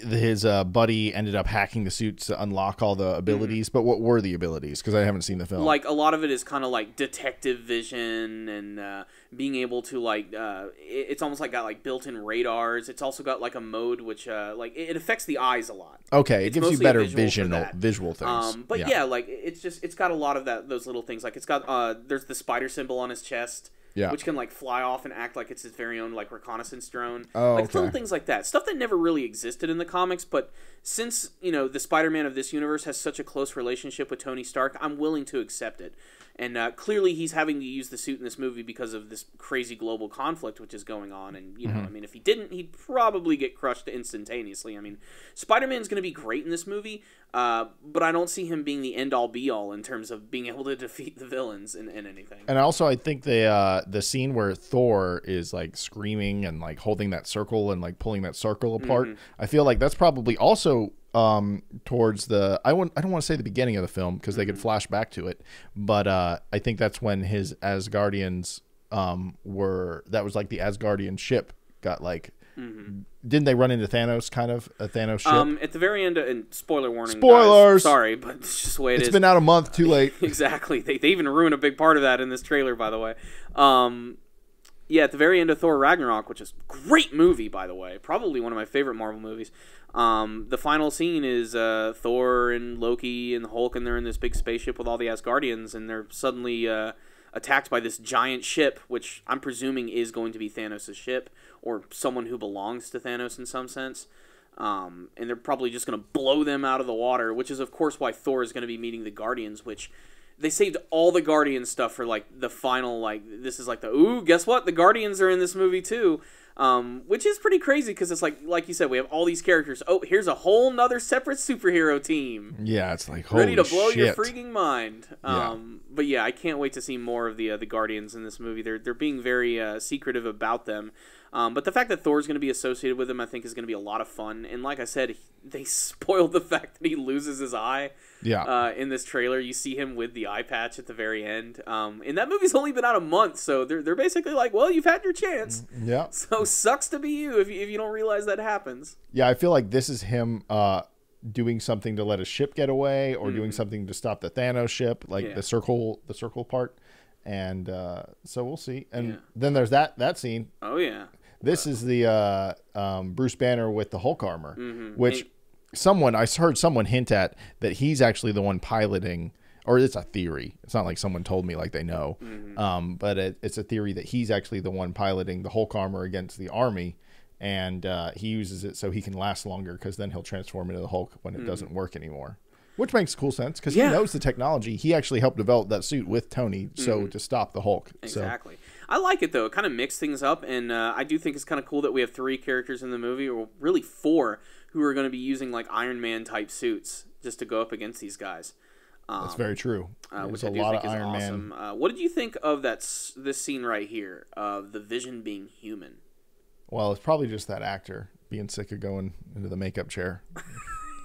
D: his buddy ended up hacking the suits to unlock all the abilities, but what were the abilities? Because I haven't seen the film.
C: Like a lot of it is kind of like detective vision and being able to like it's almost like got like built-in radars. It's also got like a mode which like it affects the eyes a lot.
D: Okay,
C: it
D: gives you better visual things.
C: But yeah, like it's got a lot of those little things. Like it's got there's the spider symbol on his chest.
D: Yeah.
C: Which can like fly off and act like it's his very own like reconnaissance drone.
D: Oh,
C: like little things like that. Stuff that never really existed in the comics, but since, you know, the Spider-Man of this universe has such a close relationship with Tony Stark, I'm willing to accept it. And clearly he's having to use the suit in this movie because of this crazy global conflict which is going on. And, you know, I mean, if he didn't, he'd probably get crushed instantaneously. I mean, Spider-Man's going to be great in this movie, but I don't see him being the end-all, be-all in terms of being able to defeat the villains in anything.
D: And also, I think the scene where Thor is, like, screaming and, like, holding that circle and, like, pulling that circle apart, I feel like that's probably also... towards the I don't want to say the beginning of the film because they could flash back to it, but I think that's when his Asgardians that was like the Asgardian ship got like didn't they run into Thanos, kind of a Thanos ship
C: at the very end, and spoiler warning,
D: spoilers,
C: guys, sorry, but it's just the way
D: it's been out a month too late.
C: Exactly, they even ruined a big part of that in this trailer, by the way. Yeah, at the very end of Thor Ragnarok, which is a great movie, by the way, probably one of my favorite Marvel movies. The final scene is Thor and Loki and Hulk, and they're in this big spaceship with all the Asgardians, and they're suddenly attacked by this giant ship, which I'm presuming is going to be Thanos' ship, or someone who belongs to Thanos in some sense. And they're probably just going to blow them out of the water, which is, of course, why Thor is going to be meeting the Guardians, which... They saved all the Guardian stuff for, like, the final, like, this is like the, ooh, guess what? The Guardians are in this movie, too. Which is pretty crazy, because it's like you said, we have all these characters. Oh, here's a whole nother separate superhero team.
D: Yeah, it's like, holy
C: ready to blow
D: shit.
C: your freaking mind.
D: Yeah.
C: But yeah, I can't wait to see more of the Guardians in this movie. They're being very secretive about them. But the fact that Thor's going to be associated with him, I think, is going to be a lot of fun. And like I said, they spoiled the fact that he loses his eye.
D: Yeah.
C: In this trailer, you see him with the eye patch at the very end. And that movie's only been out a month, so they're basically like, well, you've had your chance.
D: Yeah.
C: So sucks to be you if you don't realize that happens.
D: Yeah, I feel like this is him doing something to let a ship get away, or doing something to stop the Thanos ship, like the circle part. And so we'll see. And then there's that scene.
C: Oh yeah.
D: This is the Bruce Banner with the Hulk armor, which I heard someone hint at that he's actually the one piloting, or it's a theory. It's not like someone told me like they know, but it's a theory that he's actually the one piloting the Hulk armor against the army, and he uses it so he can last longer, because then he'll transform into the Hulk when it doesn't work anymore. Which makes cool sense, because he knows the technology. He actually helped develop that suit with Tony, so to stop the Hulk.
C: Exactly. I like it, though. It kind of mixed things up, and I do think it's kind of cool that we have 3 characters in the movie, or really 4, who are going to be using like Iron Man-type suits just to go up against these guys.
D: That's very true.
C: Which I do think is awesome. What did you think of this scene right here, of the Vision being human?
D: Well, it's probably just that actor being sick of going into the makeup chair.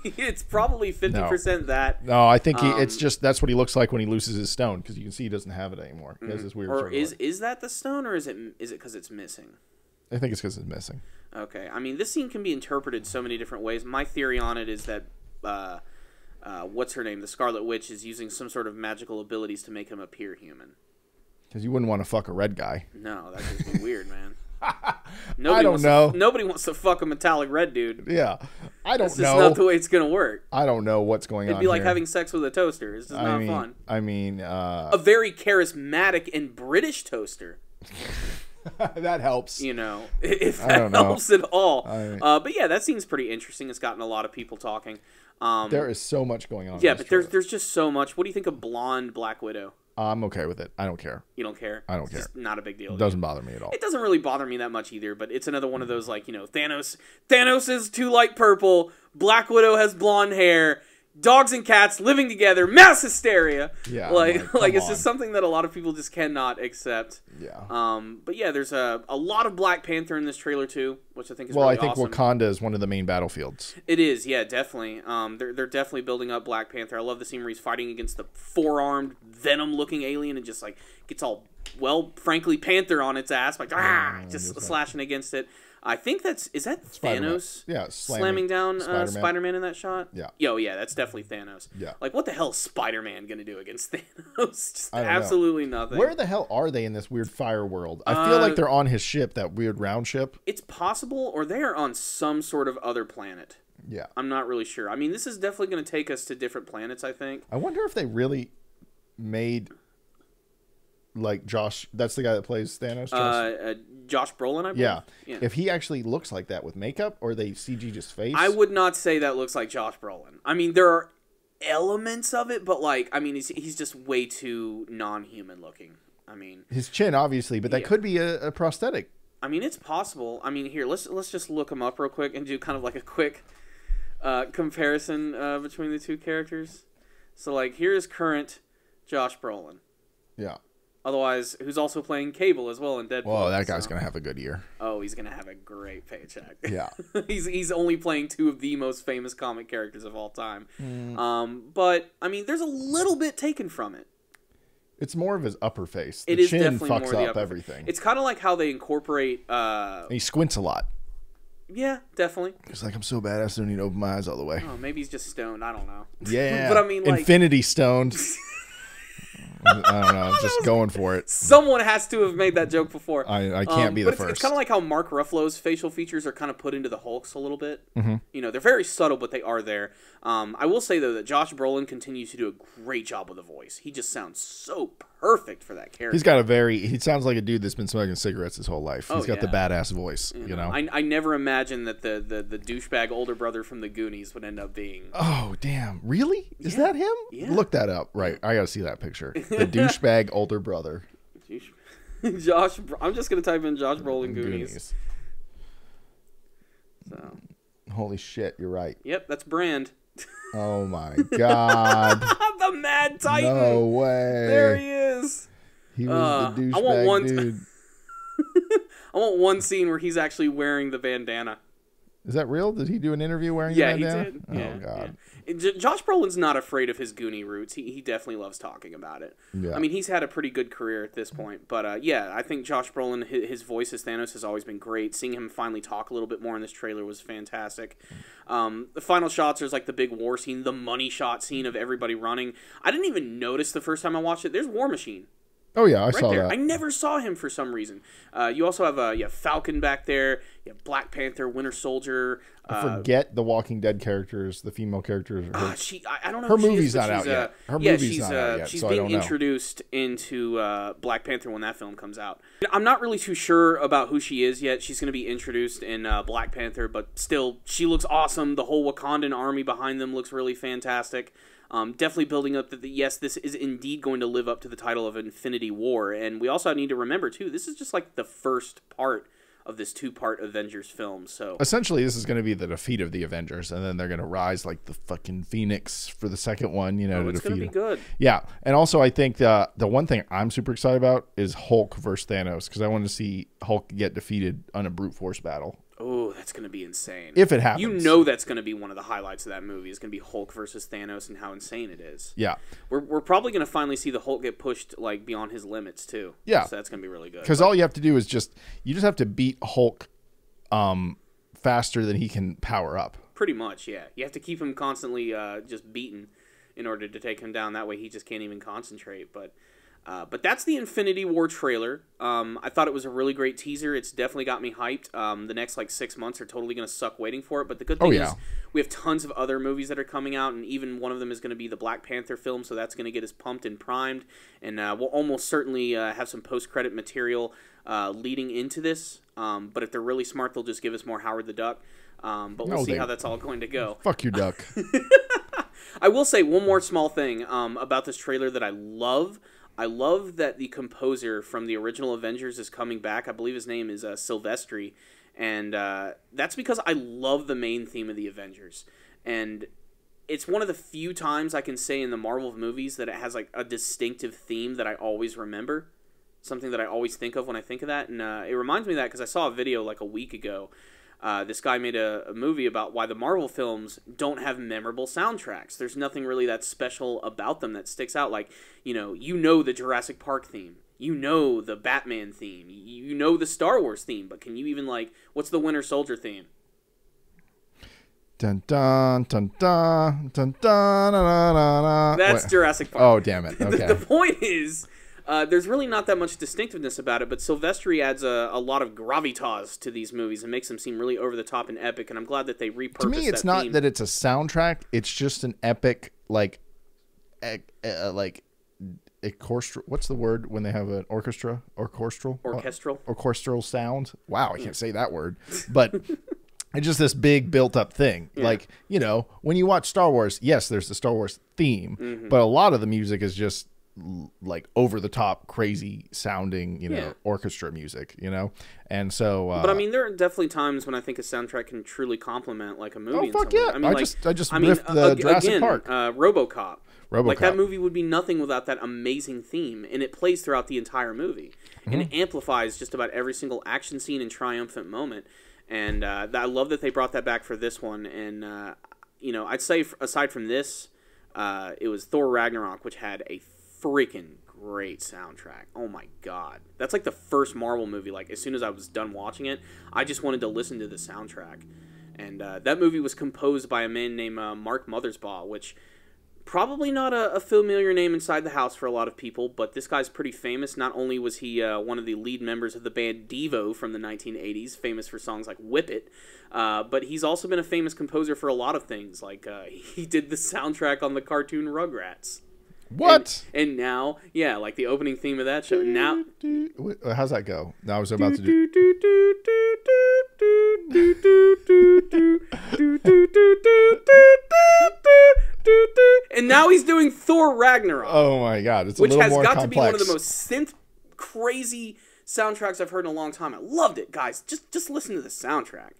C: It's probably 50% that.
D: No, I think it's just that's what he looks like when he loses his stone, because you can see he doesn't have it anymore. He has this weird.
C: Or is that the stone, or is it because it's missing?
D: I think it's because it's missing.
C: Okay, I mean, this scene can be interpreted so many different ways. My theory on it is that what's her name, the Scarlet Witch, is using some sort of magical abilities to make him appear human.
D: Because you wouldn't want to fuck a red guy.
C: No, that'd just be weird, man.
D: I don't know.
C: Nobody wants to fuck a metallic red dude.
D: Yeah. I don't know.
C: That's just not the way it's going to work.
D: I don't know what's going on.
C: It'd be like having sex with a toaster. It's just not fun.
D: I mean,
C: a very charismatic and British toaster.
D: That helps.
C: You know, if that helps at all. But yeah, that seems pretty interesting. It's gotten a lot of people talking.
D: There is so much going on.
C: Yeah, but there's just so much. What do you think of blonde Black Widow?
D: I'm okay with it. I don't care.
C: You don't care?
D: I don't care.
C: It's not a big deal.
D: It doesn't bother me at all.
C: It doesn't really bother me that much either, but it's another one of those, like, you know, Thanos is too light purple, Black Widow has blonde hair, dogs and cats living together, mass hysteria.
D: Yeah.
C: Like it's just something that a lot of people just cannot accept.
D: Yeah.
C: But yeah, there's a lot of Black Panther in this trailer too, which I think is really awesome.
D: Well, I think Wakanda is one of the main battlefields.
C: It is, yeah, definitely. They're definitely building up Black Panther. I love the scene where he's fighting against the 4-armed Venom-looking alien and just like gets all, well, frankly, Panther on its ass, like just slashing against it. I think is that Thanos?
D: Yeah,
C: slamming down Spider-Man in that shot.
D: Yeah.
C: Yo, yeah, that's definitely Thanos.
D: Yeah.
C: Like, what the hell is Spider-Man gonna do against Thanos? Just absolutely nothing.
D: Where the hell are they in this weird fire world? I feel like they're on his ship, that weird round ship.
C: It's possible, or they are on some sort of other planet.
D: Yeah.
C: I'm not really sure. I mean, this is definitely going to take us to different planets, I think.
D: I wonder if they really made, like, Josh, that's the guy that plays Thanos?
C: Josh Brolin, I believe?
D: Yeah. If he actually looks like that with makeup, or they CG just face?
C: I would not say that looks like Josh Brolin. I mean, there are elements of it, but, like, I mean, he's just way too non-human looking. I mean...
D: His chin, obviously, but that could be a prosthetic.
C: I mean, it's possible. I mean, here, let's just look him up real quick and do kind of like a quick comparison between the two characters. So, like, here's current Josh Brolin.
D: Yeah.
C: Otherwise, who's also playing Cable as well in Deadpool.
D: Well, that guy's going to have a good year.
C: Oh, he's going to have a great paycheck.
D: Yeah.
C: he's only playing 2 of the most famous comic characters of all time. But, I mean, there's a little bit taken from it.
D: It's more of his upper face.
C: The
D: chin
C: definitely
D: fucks
C: more
D: up everything.
C: It's kind of like how they incorporate...
D: he squints a lot.
C: Yeah, definitely.
D: He's like, I'm so badass, I don't need to open my eyes all the way.
C: Oh, maybe he's just stoned. I don't know.
D: Yeah.
C: But I mean, like...
D: Infinity stoned. I don't know. Just going for it.
C: Someone has to have made that joke before.
D: I can't be the first.
C: It's kind of like how Mark Ruffalo's facial features are kind of put into the Hulks a little bit.
D: Mm-hmm.
C: You know, they're very subtle, but they are there. I will say, though, that Josh Brolin continues to do a great job with the voice. He just sounds so perfect for that character.
D: He's got he sounds like a dude that's been smoking cigarettes his whole life. He's got the badass voice, you know?
C: I never imagined that the douchebag older brother from the Goonies would end up being...
D: Oh, damn. Really? Is that him?
C: Yeah.
D: Look that up. Right. I got to see that picture. The douchebag older brother.
C: Josh... I'm just going to type in Josh Brolin Goonies. So.
D: Holy shit, you're right.
C: Yep, that's Brand.
D: Oh my god.
C: The Mad Titan.
D: No way.
C: There he is.
D: He was the douchebag dude.
C: one scene where he's actually wearing the bandana.
D: Is that real? Did he do an interview wearing the bandana?
C: He did.
D: Oh, God.
C: Yeah. Josh Brolin's not afraid of his Goonie roots. He definitely loves talking about it.
D: Yeah.
C: I mean, he's had a pretty good career at this point. But, yeah, I think Josh Brolin, his voice as Thanos has always been great. Seeing him finally talk a little bit more in this trailer was fantastic. The final shots, there's like the big war scene, the money shot scene of everybody running. I didn't even notice the first time I watched it. There's War Machine.
D: Oh, yeah, I saw that.
C: I never saw him for some reason. You also have Falcon back there. You have Black Panther, Winter Soldier.
D: I forget the Walking Dead characters, the female characters.
C: I don't know.
D: Her movie's not out yet. Her movie's not out yet,
C: she's
D: so I don't
C: being
D: know.
C: introduced into Black Panther when that film comes out. I'm not really too sure about who she is yet. She's going to be introduced in Black Panther, but still, she looks awesome. The whole Wakandan army behind them looks really fantastic. Definitely building up that, yes, this is indeed going to live up to the title of Infinity War. And we also need to remember, too, this is just like the first part of this 2-part Avengers film. So
D: essentially, this is going to be the defeat of the Avengers, and then they're going to rise like the fucking Phoenix for the second one, to defeat.
C: It's going to be good.
D: Yeah, and also I think the one thing I'm super excited about is Hulk versus Thanos, because I want to see Hulk get defeated on a brute force battle.
C: Oh, that's going to be insane.
D: If it happens.
C: You know that's going to be one of the highlights of that movie. It's going to be Hulk versus Thanos and how insane it is.
D: Yeah.
C: We're probably going to finally see the Hulk get pushed like beyond his limits too.
D: Yeah.
C: So that's going to be really good.
D: Because all you have to do is you just have to beat Hulk faster than he can power up.
C: Pretty much, yeah. You have to keep him constantly just beaten in order to take him down. That way he just can't even concentrate. But that's the Infinity War trailer. I thought it was a really great teaser. It's definitely got me hyped. The next 6 months are totally going to suck waiting for it. But the good thing is we have tons of other movies that are coming out, and even one of them is going to be the Black Panther film, so that's going to get us pumped and primed. And we'll almost certainly have some post-credit material leading into this. But if they're really smart, they'll just give us more Howard the Duck. But we'll see how that's all going to go.
D: Fuck your duck.
C: I will say one more small thing about this trailer that I love. I love that the composer from the original Avengers is coming back. I believe his name is Silvestri. And that's because I love the main theme of the Avengers. And it's one of the few times I can say in the Marvel movies that it has a distinctive theme that I always remember. Something that I always think of when I think of that. And it reminds me of that because I saw a video a week ago. This guy made a movie about why the Marvel films don't have memorable soundtracks. There's nothing really that special about them that sticks out. You know the Jurassic Park theme. You know the Batman theme. You know the Star Wars theme. But can you even, what's the Winter Soldier theme?
D: Dun dun dun dun dun dun dun dun.
C: That's Jurassic Park.
D: Oh, damn it. Okay.
C: The point is, there's really not that much distinctiveness about it, but Silvestri adds a lot of gravitas to these movies and makes them seem really over the top and epic, and I'm glad that they repurposed that theme.
D: To me, it's not that it's a soundtrack, it's just an epic, orchestral, what's the word when they have an orchestra? Orchestral sound. Wow, I can't say that word. But it's just this big built-up thing. Yeah. When you watch Star Wars, yes, there's the Star Wars theme, but a lot of the music is just over the top crazy sounding orchestra music, and so
C: but I mean there are definitely times when I think a soundtrack can truly complement a movie.
D: Oh fuck yeah. I just riffed the Jurassic Park.
C: RoboCop, that movie would be nothing without that amazing theme, and it plays throughout the entire movie and it amplifies just about every single action scene and triumphant moment, and I love that they brought that back for this one. And I'd say aside from this, it was Thor Ragnarok, which had a freaking great soundtrack. Oh my god. That's the first Marvel movie, as soon as I was done watching it, I just wanted to listen to the soundtrack. And that movie was composed by a man named Mark Mothersbaugh, which probably not a familiar name inside the house for a lot of people, but this guy's pretty famous. Not only was he one of the lead members of the band Devo from the 1980s, famous for songs like Whip It, but he's also been a famous composer for a lot of things. He did the soundtrack on the cartoon Rugrats.
D: What?
C: And now, the opening theme of that show. Now,
D: how's that go? Now I was about to do.
C: And now he's doing Thor Ragnarok.
D: Oh my god, it's a little more complex. Which has got to be one
C: of the most synth crazy soundtracks I've heard in a long time. I loved it, guys. Just listen to the soundtrack.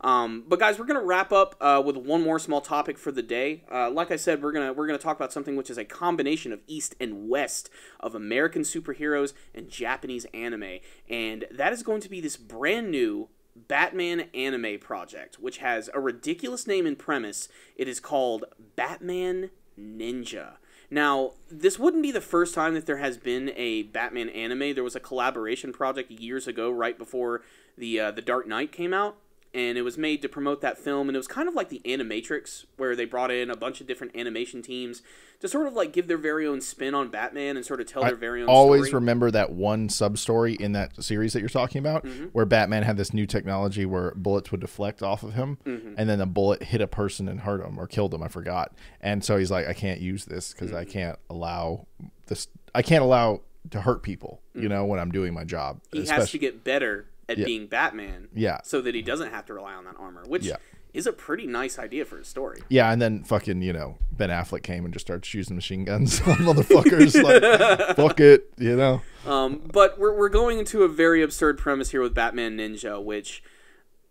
C: But guys, we're gonna wrap up with one more small topic for the day. Like I said, we're gonna talk about something which is a combination of East and West of American superheroes and Japanese anime, and that is going to be this brand new Batman anime project, which has a ridiculous name and premise. It is called Batman Ninja. Now, this wouldn't be the first time that there has been a Batman anime. There was a collaboration project years ago, right before the Dark Knight came out, and it was made to promote that film, and it was kind of like the Animatrix, where they brought in a bunch of different animation teams to sort of like give their very own spin on Batman and sort of tell their very own
D: always
C: story.
D: Remember that one sub-story in that series that you're talking about, where Batman had this new technology where bullets would deflect off of him, and then the bullet hit a person and hurt him or killed him, I forgot. And so he's like, I can't use this because I can't allow to hurt people, you know, when I'm doing my job.
C: He has to get better at being Batman,
D: yeah,
C: so that he doesn't have to rely on that armor, which is a pretty nice idea for a story.
D: Yeah, and then fucking, you know, Ben Affleck came and just started using machine guns on motherfuckers. Like, fuck it, you know.
C: But we're going into a very absurd premise here with Batman Ninja, which,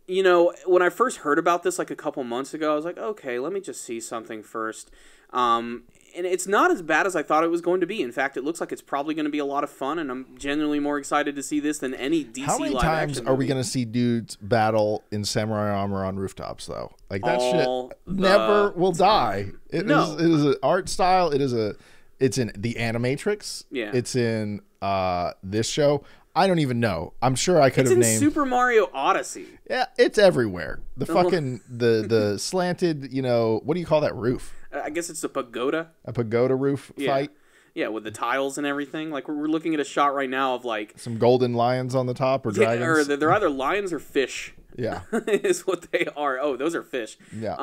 C: you know, when I first heard about this like a couple months ago, I was like, okay, let me just see something first. And it's not as bad as I thought it was going to be. In fact, it looks like it's probably going to be a lot of fun, and I'm genuinely more excited to see this than any DC live action.
D: How many times are we going to see dudes battle in samurai armor on rooftops, though? Like, that shit never will die. It is an art style. It's in the Animatrix. Yeah. It's in this show. I don't even know. I'm sure I could have named...
C: It's in Super Mario Odyssey.
D: Yeah, it's everywhere. The fucking... the slanted, you know... What do you call that roof?
C: I guess it's a pagoda.
D: A pagoda roof fight?
C: Yeah, with the tiles and everything. Like, we're looking at a shot right now of, like...
D: Some golden lions on the top, or dragons?
C: Or they're either lions or fish.
D: Yeah.
C: Is what they are. Oh, those are fish.
D: Yeah.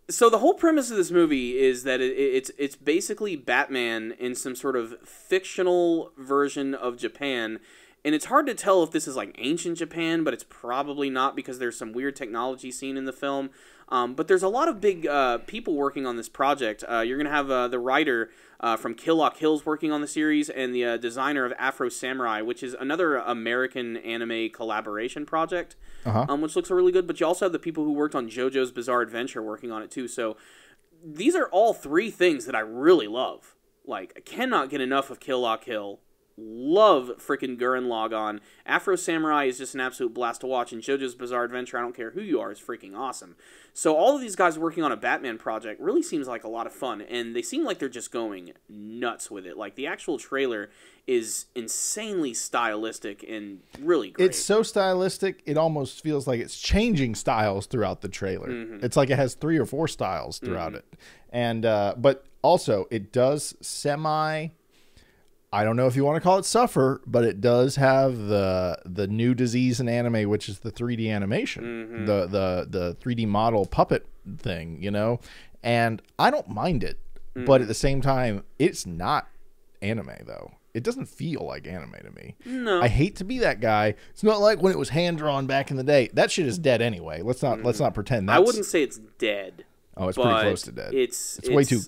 C: So the whole premise of this movie is that it's basically Batman in some sort of fictional version of Japan, and it's hard to tell if this is like ancient Japan, but it's probably not because there's some weird technology seen in the film. But there's a lot of big people working on this project. You're going to have the writer from Kill La Kill's working on the series, and the designer of Afro Samurai, which is another American anime collaboration project, which looks really good. But you also have the people who worked on JoJo's Bizarre Adventure working on it too. So these are all three things that I really love. Like, I cannot get enough of Kill La Kill. Love freaking Gurren Lagann. Afro Samurai is just an absolute blast to watch, and JoJo's Bizarre Adventure, I don't care who you are, is freaking awesome. So all of these guys working on a Batman project really seems like a lot of fun, and they seem like they're just going nuts with it. Like, the actual trailer is insanely stylistic and really great.
D: It's so stylistic, it almost feels like it's changing styles throughout the trailer. It's like it has 3 or 4 styles throughout it. And but also, it does I don't know if you want to call it suffer, but it does have the new disease in anime, which is the 3D animation, the 3D model puppet thing, you know? And I don't mind it, but at the same time, it's not anime, though. It doesn't feel like anime to me.
C: No.
D: I hate to be that guy. It's not like when it was hand-drawn back in the day. That shit is dead anyway. Let's not pretend that's...
C: I wouldn't say it's dead.
D: Oh, it's pretty close to dead. It's way too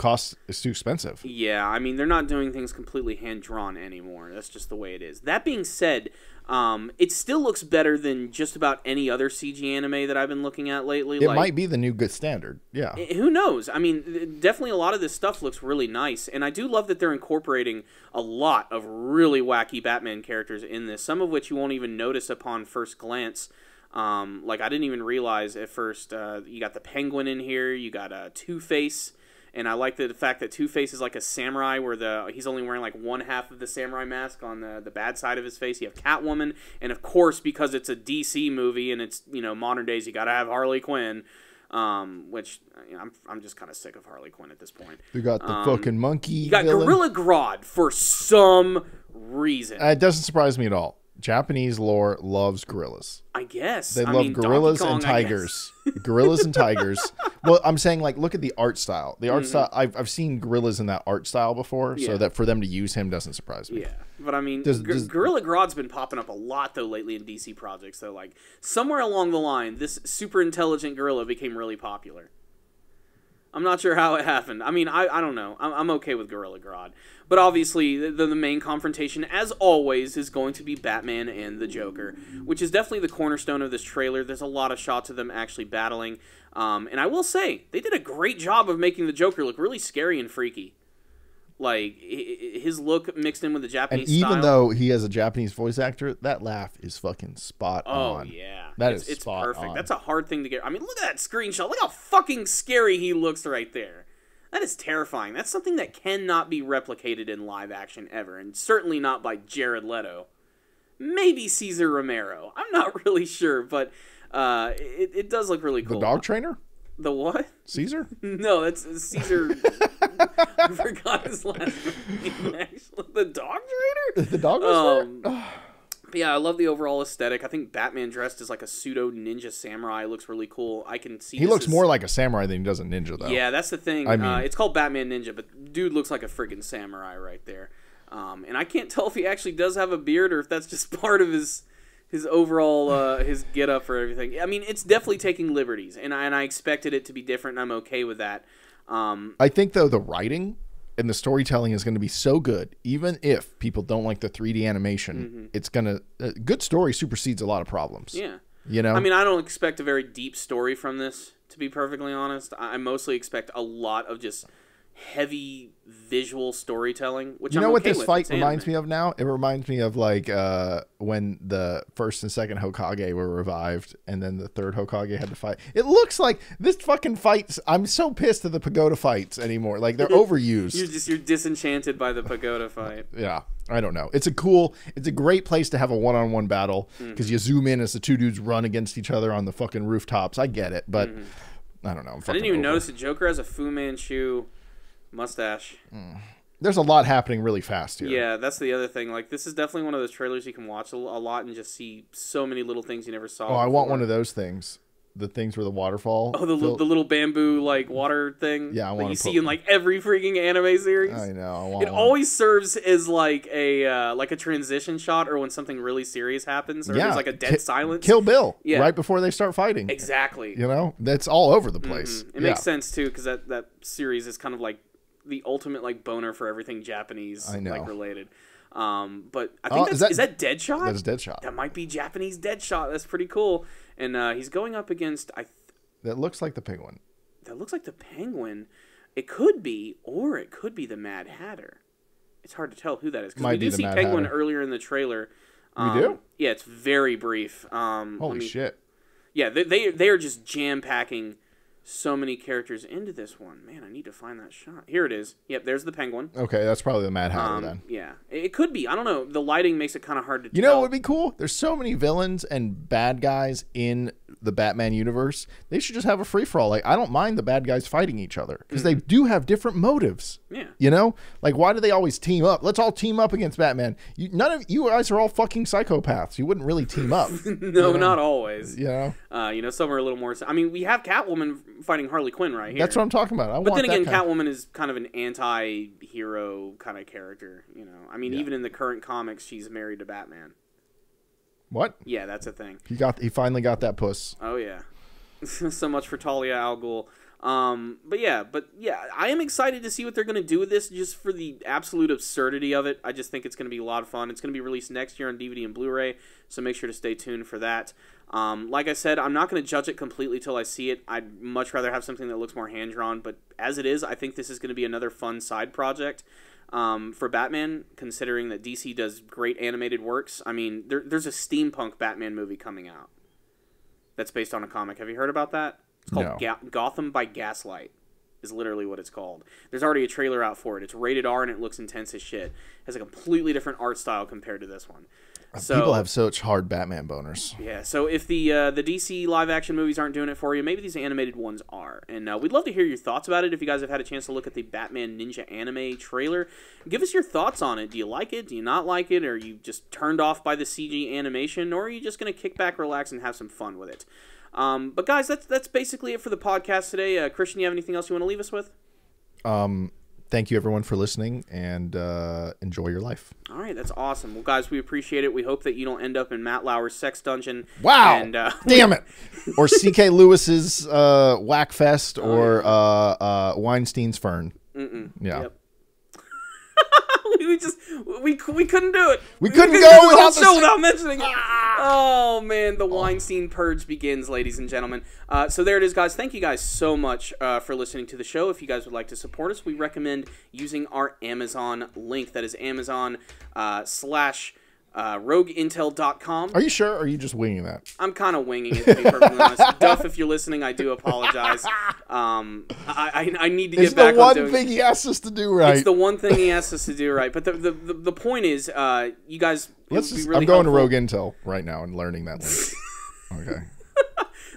D: it's too expensive.
C: Yeah, I mean, they're not doing things completely hand-drawn anymore. That's just the way it is. That being said, it still looks better than just about any other CG anime that I've been looking at lately.
D: It might be the new good standard, yeah.
C: Who knows? I mean, definitely a lot of this stuff looks really nice, and I do love that they're incorporating a lot of really wacky Batman characters in this, some of which you won't even notice upon first glance. Like, I didn't even realize at first, you got the Penguin in here, you got Two-Face, and I like the fact that Two-Face is like a samurai where he's only wearing like one half of the samurai mask on the bad side of his face. You have Catwoman, and of course, because it's a DC movie and it's, you know, modern days, you gotta have Harley Quinn, which, you know, I'm just kind of sick of Harley Quinn at this point.
D: You got the fucking monkey
C: You got
D: villain.
C: Gorilla Grodd for some reason.
D: It doesn't surprise me at all. Japanese lore loves gorillas.
C: I guess.
D: They love gorillas and tigers. Gorillas and tigers. Well, I'm saying, like, look at the art style. The art style, I've seen gorillas in that art style before, so that for them to use him doesn't surprise me.
C: Yeah, but I mean, Gorilla Grodd's been popping up a lot, though, lately in DC projects. So, like, somewhere along the line, this super intelligent gorilla became really popular. I'm not sure how it happened. I mean, I don't know. I'm okay with Gorilla Grodd. But obviously, the main confrontation, as always, is going to be Batman and the Joker, which is definitely the cornerstone of this trailer. There's a lot of shots of them actually battling. And I will say, they did a great job of making the Joker look really scary and freaky. Like, his look mixed in with the Japanese style.
D: And even though he has a Japanese voice actor, that laugh is fucking spot on.
C: Oh, yeah.
D: It's spot
C: perfect.
D: on.
C: That's a hard thing to get. I mean, look at that screenshot. Look how fucking scary he looks right there. That is terrifying. That's something that cannot be replicated in live action ever, and certainly not by Jared Leto. Maybe Cesar Romero. I'm not really sure, but it does look really cool.
D: The dog trainer?
C: The what?
D: Caesar?
C: No, that's Caesar. I forgot his last name, actually. The dog trainer?
D: The dog whisperer?
C: But yeah, I love the overall aesthetic. I think Batman dressed as like a pseudo ninja samurai looks really cool. I can see.
D: He looks more like a samurai than he does a ninja, though.
C: Yeah, that's the thing.
D: I mean,
C: it's called Batman Ninja, but dude looks like a friggin' samurai right there. And I can't tell if he actually does have a beard or if that's just part of his overall his get up for everything. I mean, it's definitely taking liberties, and I expected it to be different, and I'm okay with that.
D: I think though the writing and the storytelling is going to be so good, even if people don't like the 3D animation, it's going to good story supersedes a lot of problems.
C: Yeah,
D: you know.
C: I mean, I don't expect a very deep story from this, to be perfectly honest. I mostly expect a lot of just heavy visual storytelling, which
D: you know
C: I'm
D: what
C: okay
D: this
C: with.
D: fight
C: It's
D: reminds
C: anime.
D: me of now? It reminds me of like when the first and second Hokage were revived, and then the third Hokage had to fight. It looks like this fucking fights. I'm so pissed at the pagoda fights anymore. Like they're overused.
C: You're disenchanted by the pagoda fight.
D: Yeah, I don't know. It's a great place to have a one-on-one battle because you zoom in as the two dudes run against each other on the fucking rooftops. I get it, but I don't know.
C: I didn't even notice the Joker has a Fu Manchu mustache.
D: There's a lot happening really fast here.
C: Yeah, that's the other thing. Like, this is definitely one of those trailers you can watch a lot and just see so many little things you never saw.
D: Oh, I want one of those things. The things where the waterfall.
C: Oh, the little bamboo like water thing.
D: Yeah, I want
C: that you
D: to
C: see in like every freaking anime series.
D: I know. I want
C: It always serves as like a transition shot, or when something really serious happens, or there's like a dead silence.
D: Kill Bill.
C: Yeah.
D: Right before they start fighting.
C: Exactly.
D: You know, that's all over the place.
C: It makes sense too, because that series is kind of like the ultimate like boner for everything Japanese like related. But I think is that Deadshot?
D: That is Deadshot.
C: That might be Japanese Deadshot. That's pretty cool. And he's going up against
D: that looks like the Penguin.
C: That looks like the Penguin. It could be, or it could be the Mad Hatter. It's hard to tell who that is because we do see Penguin earlier in the trailer.
D: We do?
C: Yeah, it's very brief.
D: Holy shit!
C: Yeah, they are just jam packing so many characters into this one. Man, I need to find that shot. Here it is. Yep, there's the Penguin.
D: Okay, that's probably the Mad Hatter then.
C: Yeah, it could be. I don't know. The lighting makes it kind of hard to tell.
D: You know what would be cool? There's so many villains and bad guys in the Batman universe. They should just have a free-for-all. Like, I don't mind the bad guys fighting each other because they do have different motives.
C: Yeah.
D: You know? Like, why do they always team up? Let's all team up against Batman. None of you guys are all fucking psychopaths. You wouldn't really team up.
C: No, not always.
D: You know?
C: Some are a little more... I mean, we have Catwoman fighting Harley Quinn right here.
D: That's what I'm talking about.
C: But then again, Catwoman is kind of an anti-hero kind of character, you know? I mean, even in the current comics, she's married to Batman.
D: What?
C: Yeah, that's a thing.
D: He finally got that puss.
C: Oh, yeah. So much for Talia al Ghul. But yeah, I am excited to see what they're going to do with this, just for the absolute absurdity of it. I just think it's going to be a lot of fun. It's going to be released next year on DVD and Blu-ray, so make sure to stay tuned for that. Like I said, I'm not going to judge it completely till I see it. I'd much rather have something that looks more hand-drawn, but as it is, I think this is going to be another fun side project for Batman, considering that DC does great animated works. I mean, there's a steampunk Batman movie coming out that's based on a comic. Have you heard about that? It's called Gotham by Gaslight, is literally what it's called. There's already a trailer out for it. It's rated R and it looks intense as shit. It has a completely different art style compared to this one. So,
D: people have such hard Batman boners.
C: Yeah, so if the DC live-action movies aren't doing it for you, maybe these animated ones are. And we'd love to hear your thoughts about it. If you guys have had a chance to look at the Batman Ninja anime trailer, give us your thoughts on it. Do you like it? Do you not like it? Are you just turned off by the CG animation? Or are you just going to kick back, relax, and have some fun with it? But guys, that's basically it for the podcast today. Christian, you have anything else you want to leave us with?
D: Thank you, everyone, for listening, and enjoy your life.
C: All right, that's awesome. Well, guys, we appreciate it. We hope that you don't end up in Matt Lauer's sex dungeon.
D: Wow!
C: And,
D: damn it! or C.K. Lewis's Whackfest, or Weinstein's Fern. Yeah.
C: Yep. we couldn't do it.
D: We couldn't go without the
C: show without mentioning it. Oh man, the Weinstein purge begins, ladies and gentlemen. So there it is, guys. Thank you guys so much for listening to the show. If you guys would like to support us, we recommend using our Amazon link. That is Amazon /rogueintel.com.
D: Are you sure, or are you just winging that?
C: I'm kind of winging it, to be perfectly honest. Duff, if you're listening, I do apologize. I need to get back on doing it.
D: It's the one thing he asks us to do right.
C: It's the one thing he asks us to do right. But the point is, you guys...
D: I'm going to Rogue Intel right now and learning that link. Okay.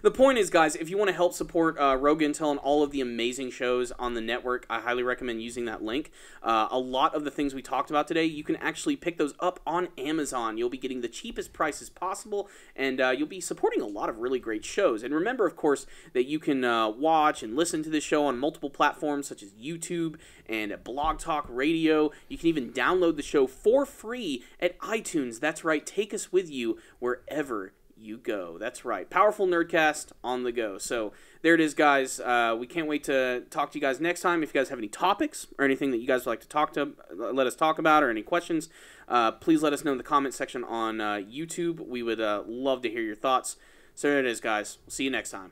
C: The point is, guys, if you want to help support Rogue Intel and all of the amazing shows on the network, I highly recommend using that link. A lot of the things we talked about today, you can actually pick those up on Amazon. You'll be getting the cheapest prices possible, and you'll be supporting a lot of really great shows. And remember, of course, that you can watch and listen to this show on multiple platforms, such as YouTube and Blog Talk Radio. You can even download the show for free at iTunes. That's right. Take us with you wherever you go. That's right. Powerful Nerdcast on the go. So there it is, guys. We can't wait to talk to you guys next time. If you guys have any topics or anything that you guys would like to let us talk about, or any questions, please let us know in the comment section on YouTube. We would love to hear your thoughts. So there it is, guys. We'll see you next time.